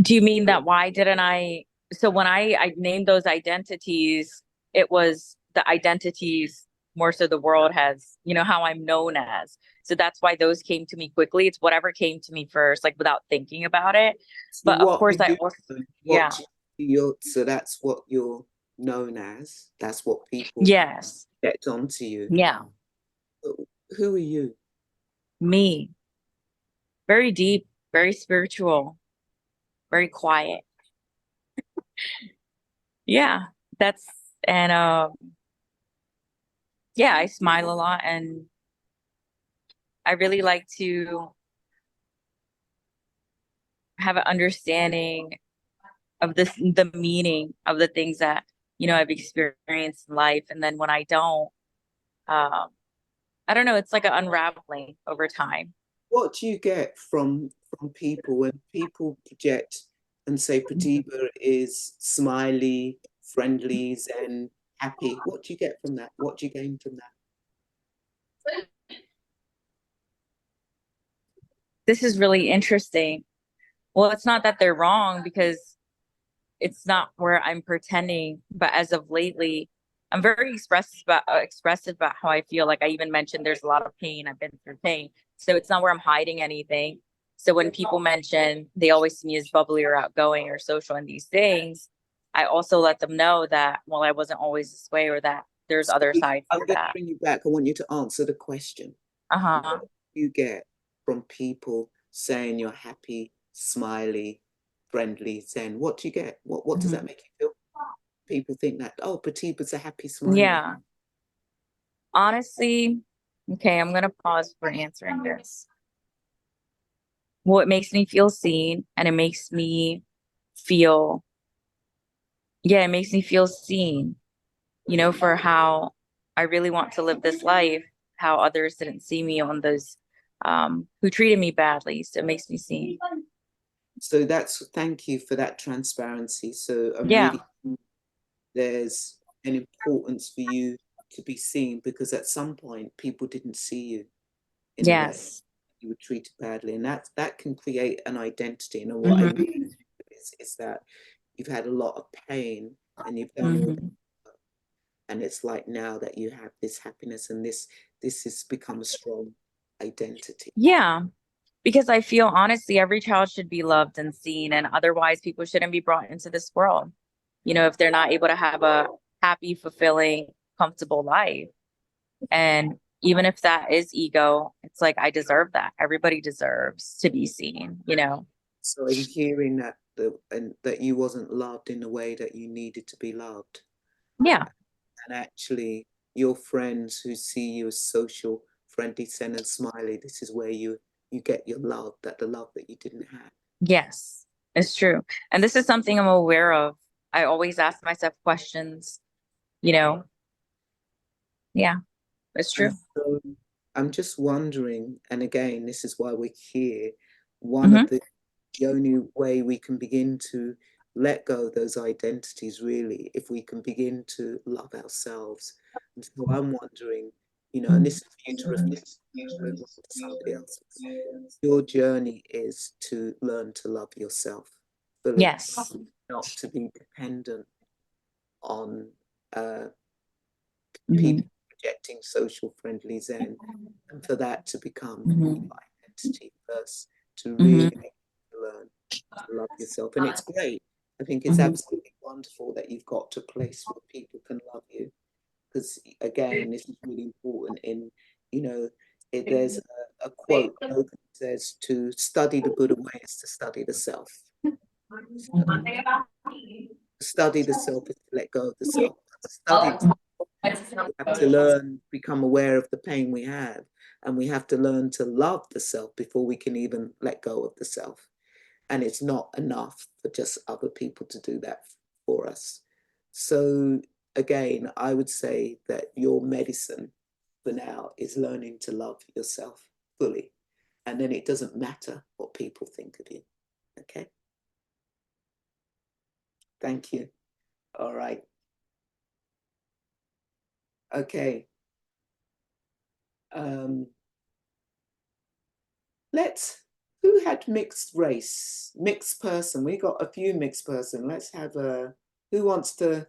do you mean that why didn't I? So when I named those identities, it was the identities more so the world has, you know, how I'm known as. So that's why those came to me quickly. It's whatever came to me first, like without thinking about it. But of course, so that's what you're known as. That's what people get onto you. Yeah. Who are you? Me. Very deep, very spiritual, very quiet. Yeah, yeah, I smile a lot, and I really like to have an understanding of the meaning of the things that, you know, I've experienced in life. And then when I don't, I don't know, it's like an unraveling over time. What do you get from people when people project and say Pratibha is smiley, friendly, zen, happy? What do you get from that? What do you gain from that? This is really interesting. Well, it's not that they're wrong, because it's not where I'm pretending, but as of lately, I'm very expressive about how I feel. Like I even mentioned, there's a lot of pain. I've been through pain, so it's not where I'm hiding anything. So when people mention they always see me as bubbly or outgoing or social and these things, I also let them know that, well, I wasn't always this way, or that there's other sides I'm to going to that. bring you back. I want you to answer the question. Uh-huh. What do you get from people saying you're happy, smiley, friendly, zen? What do you get? What does that make you feel? People think that, oh, Pratibha's a happy, smiley. Yeah. Honestly, okay, I'm gonna pause for answering this. Well, it makes me feel seen, and it makes me feel, yeah, it makes me feel seen, you know, for how I really want to live this life, how others didn't see me on those who treated me badly. So it makes me seen. So thank you for that transparency. So I'm Yeah. really, there's an importance for you to be seen, because at some point people didn't see you in the way Yes. you were treated badly, and that can create an identity. And what I mean is that you've had a lot of pain and you've done all that, and it's like now that you have this happiness, and this has become a strong identity. Yeah. Because I feel honestly, every child should be loved and seen, and otherwise people shouldn't be brought into this world. You know, if they're not able to have a happy, fulfilling, comfortable life. And even if that is ego, it's like, I deserve that. Everybody deserves to be seen, you know? So are you hearing that and that you wasn't loved in the way that you needed to be loved? Yeah. And actually your friends who see you as social, friendly, zen and smiley, this is where you get your love, the love that you didn't have. Yes, it's true. And this is something I'm aware of. I always ask myself questions, you know? Yeah, it's true. And so I'm just wondering, and again, this is why we're here. One of the only way we can begin to let go of those identities, really, if we can begin to love ourselves. And so I'm wondering, you know, and this is for you to reflect, move on to somebody else's. Your journey is to learn to love yourself fully, Yes. not to be dependent on Mhm. people projecting social friendly zen, and for that to become your identity first, to really learn to love yourself. And it's great. I think it's absolutely wonderful that you've got to a place where people can love you, because again, this is really important. In, you know, there's a quote that says, to study the Buddha way is to study the self. So, to study the self is to let go of the self. To study the self, we have to learn, become aware of the pain we have, and we have to learn to love the self before we can even let go of the self. And it's not enough for just other people to do that for us. So again, I would say that your medicine for now is learning to love yourself fully. And then it doesn't matter what people think of you. Okay. Thank you. All right. Okay. Who had mixed race, mixed person? We got a few mixed person. Let's have who wants to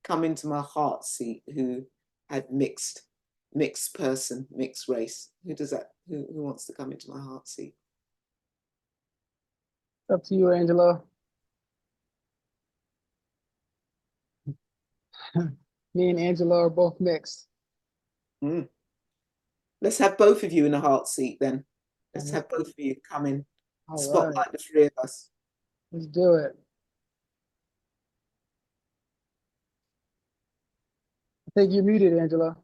come into my heart seat, who had mixed person, mixed race? Who does that? Who wants to come into my heart seat? Up to you, Angela. Me and Angela are both mixed. Let's have both of you in a heart seat then. Let's have both of you come in. Spotlight the three of us. Let's do it. I think you're muted, Angela.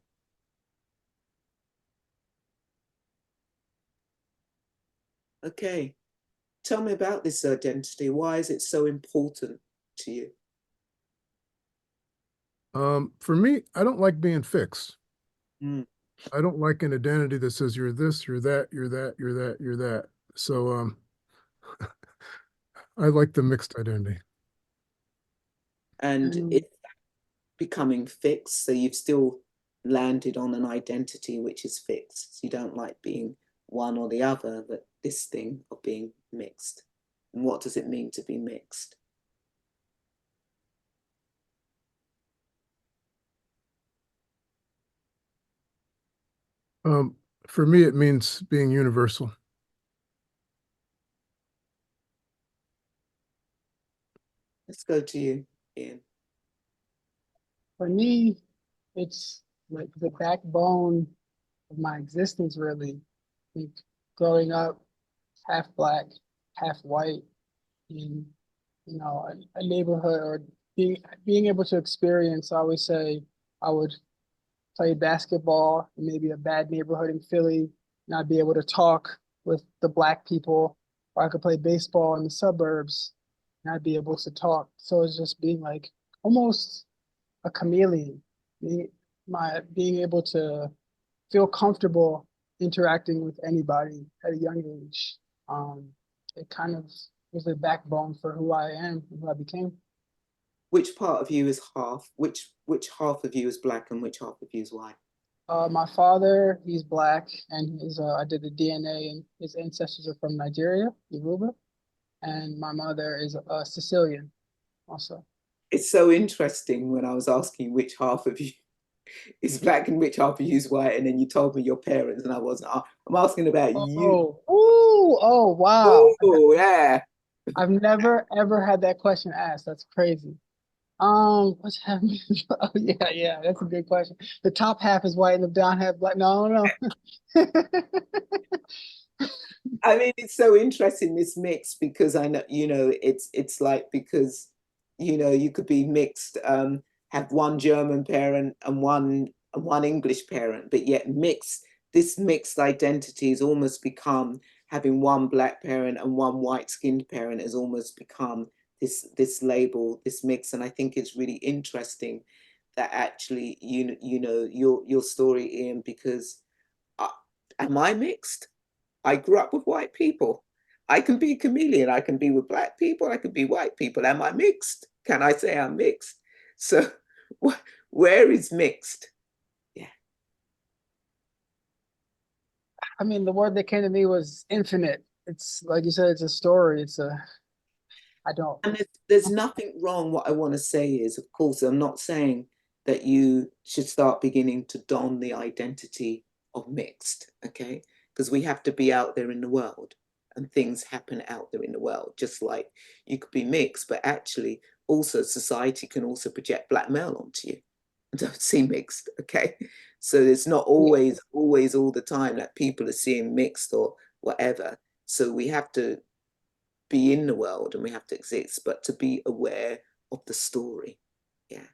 Okay. tell me about this identity. Why is it so important to you? For me, I don't like being fixed. Mm. I don't like an identity that says you're this, you're that, you're that, you're that, you're that. So I like the mixed identity. And it's becoming fixed, so you've still landed on an identity which is fixed. So you don't like being one or the other, but this thing of being mixed. And what does it mean to be mixed? For me, it means being universal. Let's go to you, Ian. For me, it's like the backbone of my existence, really. I think growing up half black, half white in, you know, a neighborhood, or being able to experience, I always say I would play basketball in maybe a bad neighborhood in Philly, not be able to talk with the black people, or I could play baseball in the suburbs, not be able to talk. So it's just being like almost a chameleon, being, being able to feel comfortable interacting with anybody at a young age. It kind of was the backbone for who I am and who I became. Which part of you is half? Which half of you is black and which half of you is white? My father, he's black, and I did the DNA, and his ancestors are from Nigeria, Yoruba, and my mother is Sicilian, also. It's so interesting when I was asking which half of you is black and which half of you is white, and then you told me your parents, and I wasn't. I'm asking about you. Oh, wow! Oh, yeah. I've never ever had that question asked. That's crazy. What's happening? Oh, yeah, that's a good question. The top half is white and the down half black. No. I mean, it's so interesting, this mix, because I know, it's like, because, you could be mixed, have one German parent and one English parent, but yet this mixed identity has almost become, having one black parent and one white skinned parent has almost become this label, this mix. And I think it's really interesting that actually, your story, Ian, because am I mixed? I grew up with white people. I can be a chameleon. I can be with black people. I can be white people. Am I mixed? Can I say I'm mixed? So where is mixed? Yeah. I mean, the word that came to me was infinite. It's like you said, it's a story. I don't. And there's nothing wrong. What I want to say is, of course, I'm not saying that you should start beginning to don the identity of mixed, okay? Because we have to be out there in the world, and things happen out there in the world. Just like you could be mixed, but actually also society can also project black male onto you. Don't see mixed, okay? So it's not always all the time that people are seeing mixed or whatever. So we have to be in the world and we have to exist, but to be aware of the story. Yeah.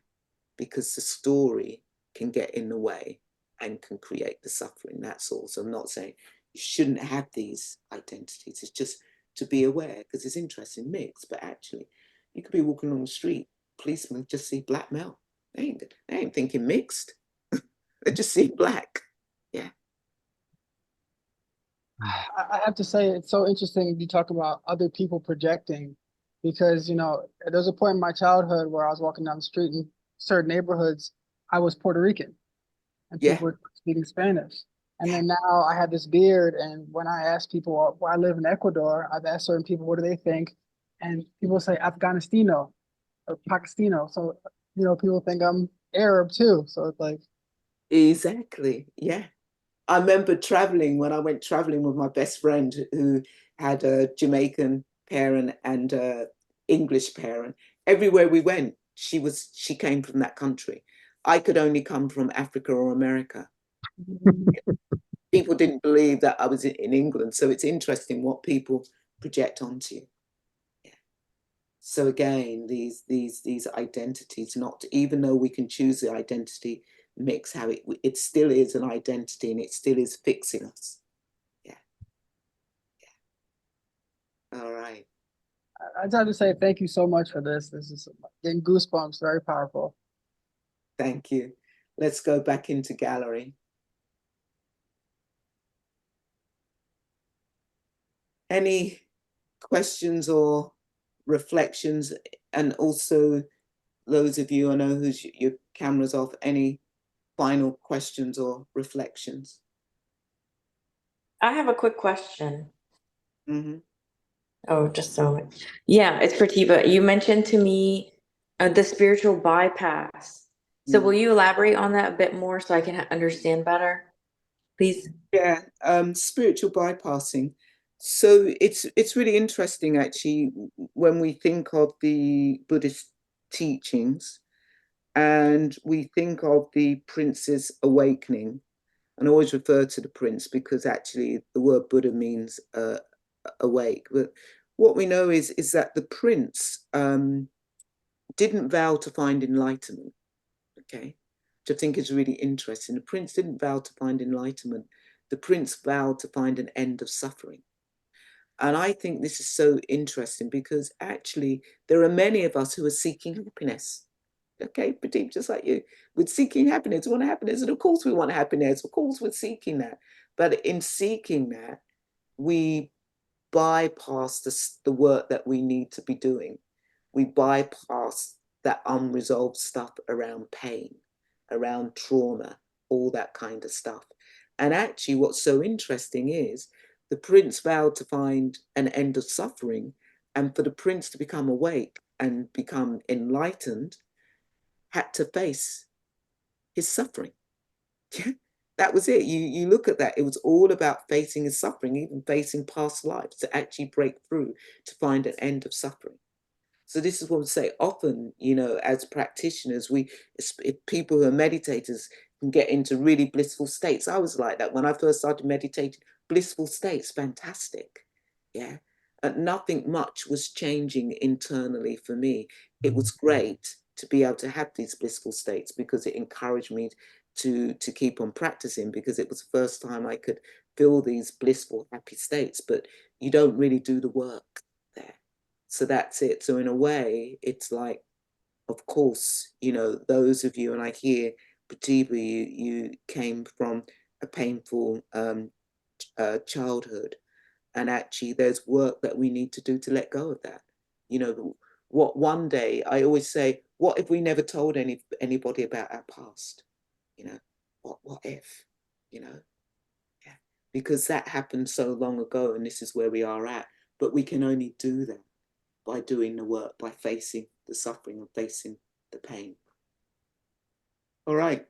Because the story can get in the way and can create the suffering. That's all. So I'm not saying you shouldn't have these identities. It's just to be aware, because it's interesting mix, but actually you could be walking on the street, policemen just see black male. They ain't thinking mixed. They just see black. Yeah. I have to say, it's so interesting you talk about other people projecting, because, there was a point in my childhood where I was walking down the street in certain neighborhoods, I was Puerto Rican and Yeah. people were speaking Spanish. And then now I have this beard, and when I ask people where I live in Ecuador, I've asked certain people, what do they think? And people say Afganistino or Pakistano. So, people think I'm Arab too. So it's like, Exactly. Yeah. I remember traveling, when I went traveling with my best friend who had a Jamaican parent and a English parent. Everywhere we went, she came from that country. I could only come from Africa or America. People didn't believe that I was in England. So it's interesting what people project onto you. Yeah. So again, these identities, not even though we can choose the identity mix, how it still is an identity and it still is fixing us. Yeah. All right. I just have to say thank you so much for this. This is getting goosebumps, very powerful. Thank you. Let's go back into gallery. Any questions or reflections? And also those of you, I know whose your camera's off, any final questions or reflections? I have a quick question. Mm-hmm. Oh, just so. Yeah, it's for Tiva. You mentioned to me the spiritual bypass. So will you elaborate on that a bit more so I can understand better, please? Yeah, spiritual bypassing. So it's really interesting actually when we think of the Buddhist teachings and we think of the Prince's awakening. And I always refer to the Prince because actually the word Buddha means awake. But what we know is that the Prince didn't vow to find enlightenment. Okay, which I think is really interesting. The Prince didn't vow to find enlightenment. The Prince vowed to find an end of suffering. And I think this is so interesting because actually there are many of us who are seeking happiness. Okay, Pradeep, just like you, we're seeking happiness, we want happiness, and of course we want happiness, of course we're seeking that. But in seeking that, we bypass the work that we need to be doing. We bypass that unresolved stuff around pain, around trauma, all that kind of stuff. And actually what's so interesting is the Prince vowed to find an end of suffering, and for the Prince to become awake and become enlightened, had to face his suffering. That was it. You look at that, it was all about facing his suffering, even facing past lives to actually break through to find an end of suffering. So this is what we say often, you know, as practitioners, if people who are meditators can get into really blissful states. I was like that when I first started meditating, blissful states, fantastic. Yeah. And nothing much was changing internally for me. It was great to be able to have these blissful states because it encouraged me to keep on practicing, because it was the first time I could feel these blissful, happy states, but you don't really do the work there. So that's it. So in a way, it's like, of course, you know, those of you, and I hear, Pratibha, you came from a painful childhood, and actually there's work that we need to do to let go of that. You know, what one day, I always say, what if we never told anybody about our past? You know, what if, you know? Yeah. Because that happened so long ago and this is where we are at. But we can only do that by doing the work, by facing the suffering and facing the pain. All right.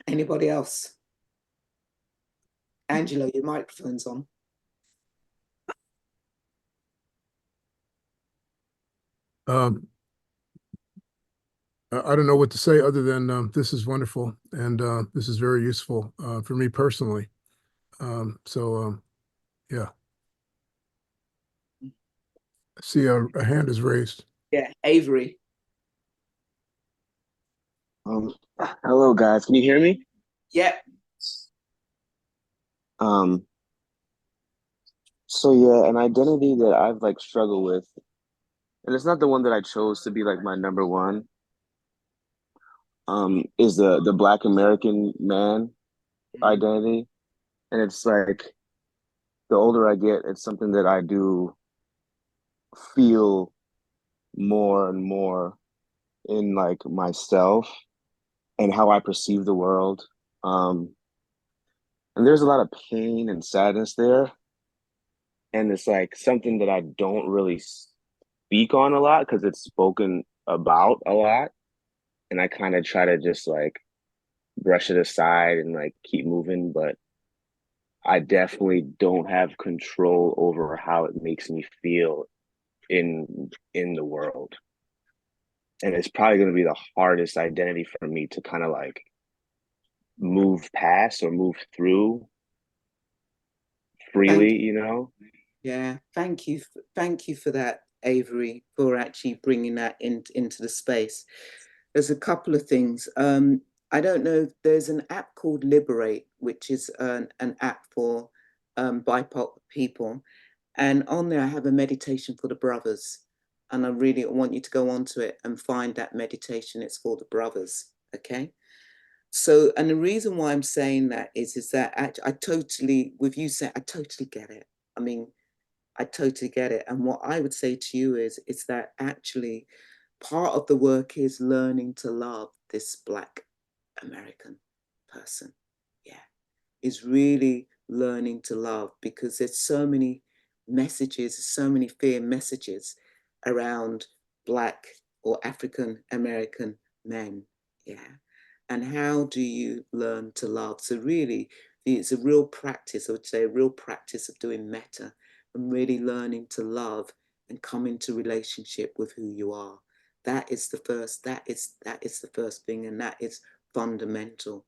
Anybody else? Angela, your microphone's on. I don't know what to say other than this is wonderful, and this is very useful for me personally. Yeah. I see a hand is raised. Yeah, Avery. Hello guys, can you hear me? Yeah. So yeah, an identity that I've like struggled with, and it's not the one that I chose to be like my number one, is the Black American man identity. And it's like the older I get, it's something that I do feel more and more in like myself and how I perceive the world. And there's a lot of pain and sadness there. And it's like something that I don't really speak on a lot because it's spoken about a lot. And I kind of try to just like brush it aside and like keep moving. But I definitely don't have control over how it makes me feel in the world. And it's probably going to be the hardest identity for me to kind of like move past or move through freely, you know? Yeah, thank you for that, Avery, for actually bringing that into the space. There's a couple of things. I don't know, there's an app called Liberate, which is an app for BIPOC people. And on there, I have a meditation for the brothers. And I really want you to go onto it and find that meditation. It's for the brothers, okay? So, and the reason why I'm saying that is that I totally, with you saying, I totally get it. I mean, I totally get it. And what I would say to you is that actually part of the work is learning to love this Black American person. Yeah, is really learning to love, because there's so many messages, so many fear messages around Black or African American men. Yeah. And how do you learn to love? So really, it's a real practice, I would say, a real practice of doing metta and really learning to love and come into relationship with who you are. That is the first, that is the first thing, and that is fundamental,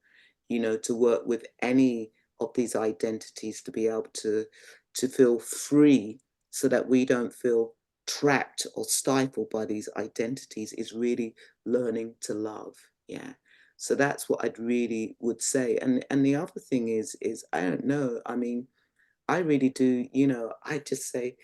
you know, to work with any of these identities, to be able to feel free so that we don't feel trapped or stifled by these identities, is really learning to love. Yeah. So that's what I'd really would say. And the other thing is I don't know. I mean, I really do, you know, I just say,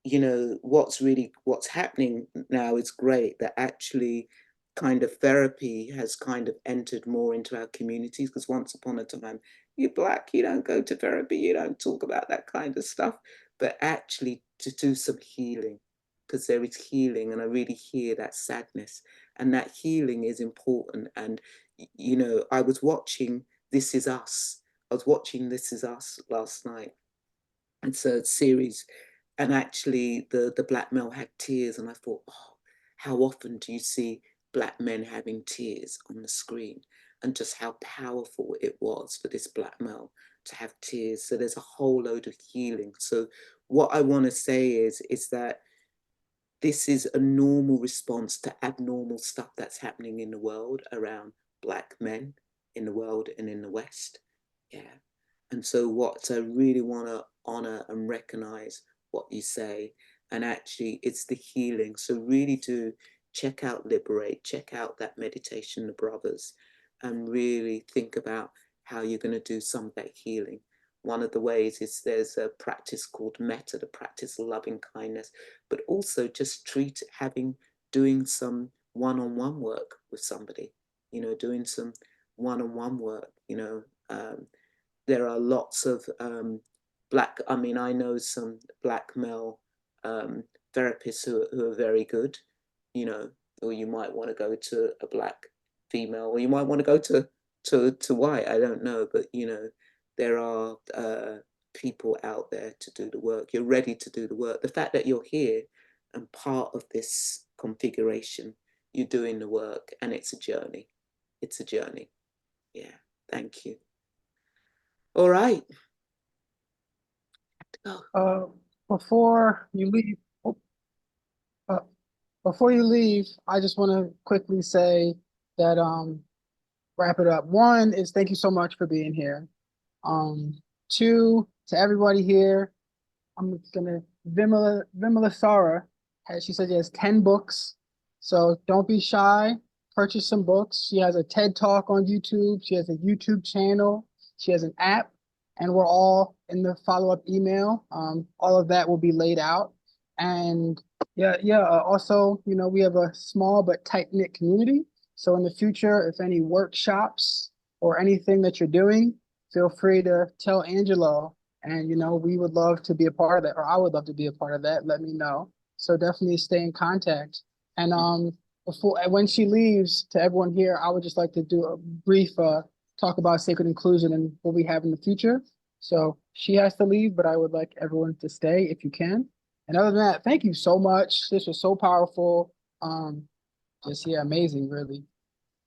you know, what's happening now is great, that actually kind of therapy has kind of entered more into our communities, because once upon a time, you're Black, you don't go to therapy, you don't talk about that kind of stuff, but actually to do some healing, because there is healing, and I really hear that sadness, and that healing is important. And you know, I was watching This Is Us. I was watching This Is Us last night. It's a series, and actually the Black male had tears, and I thought, oh, how often do you see Black men having tears on the screen, and just how powerful it was for this Black male to have tears. So there's a whole load of healing. So what I want to say is that this is a normal response to abnormal stuff that's happening in the world around Black men in the world and in the West. Yeah. And so what I really want to honor and recognize what you say. And actually it's the healing. So really do check out Liberate, check out that meditation, the brothers, and really think about how you're going to do some of that healing. One of the ways is there's a practice called metta, the practice of loving kindness, but also just doing some one-on-one work with somebody, you know, doing some one-on-one work, you know. There are lots of I mean, I know some Black male therapists who are very good, you know, or you might want to go to a Black female, or you might want to go to white, I don't know, but you know, there are people out there to do the work. You're ready to do the work. The fact that you're here and part of this configuration, you're doing the work, and it's a journey. It's a journey. Yeah, thank you. All right. Before you leave, uh, I just want to quickly say that wrap it up. One is thank you so much for being here. Two, to everybody here, I'm gonna Vimalasara she said she has 10 books. So don't be shy. Purchase some books. She has a TED Talk on YouTube. She has a YouTube channel. She has an app, and we're all in the follow-up email. All of that will be laid out. And also, you know, we have a small but tight-knit community. So in the future, if any workshops or anything that you're doing, feel free to tell Angelo, and you know, we would love to be a part of that, or I would love to be a part of that. Let me know. So definitely stay in contact. And when she leaves, to everyone here, I would just like to do a brief talk about sacred inclusion and what we have in the future. So she has to leave, but I would like everyone to stay if you can. And other than that, thank you so much. This was so powerful. Amazing, really.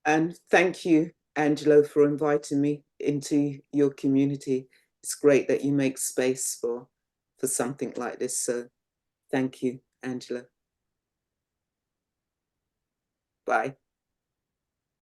And thank you, Angelo, for inviting me into your community. It's great that you make space for something like this. So thank you, Angelo. Bye.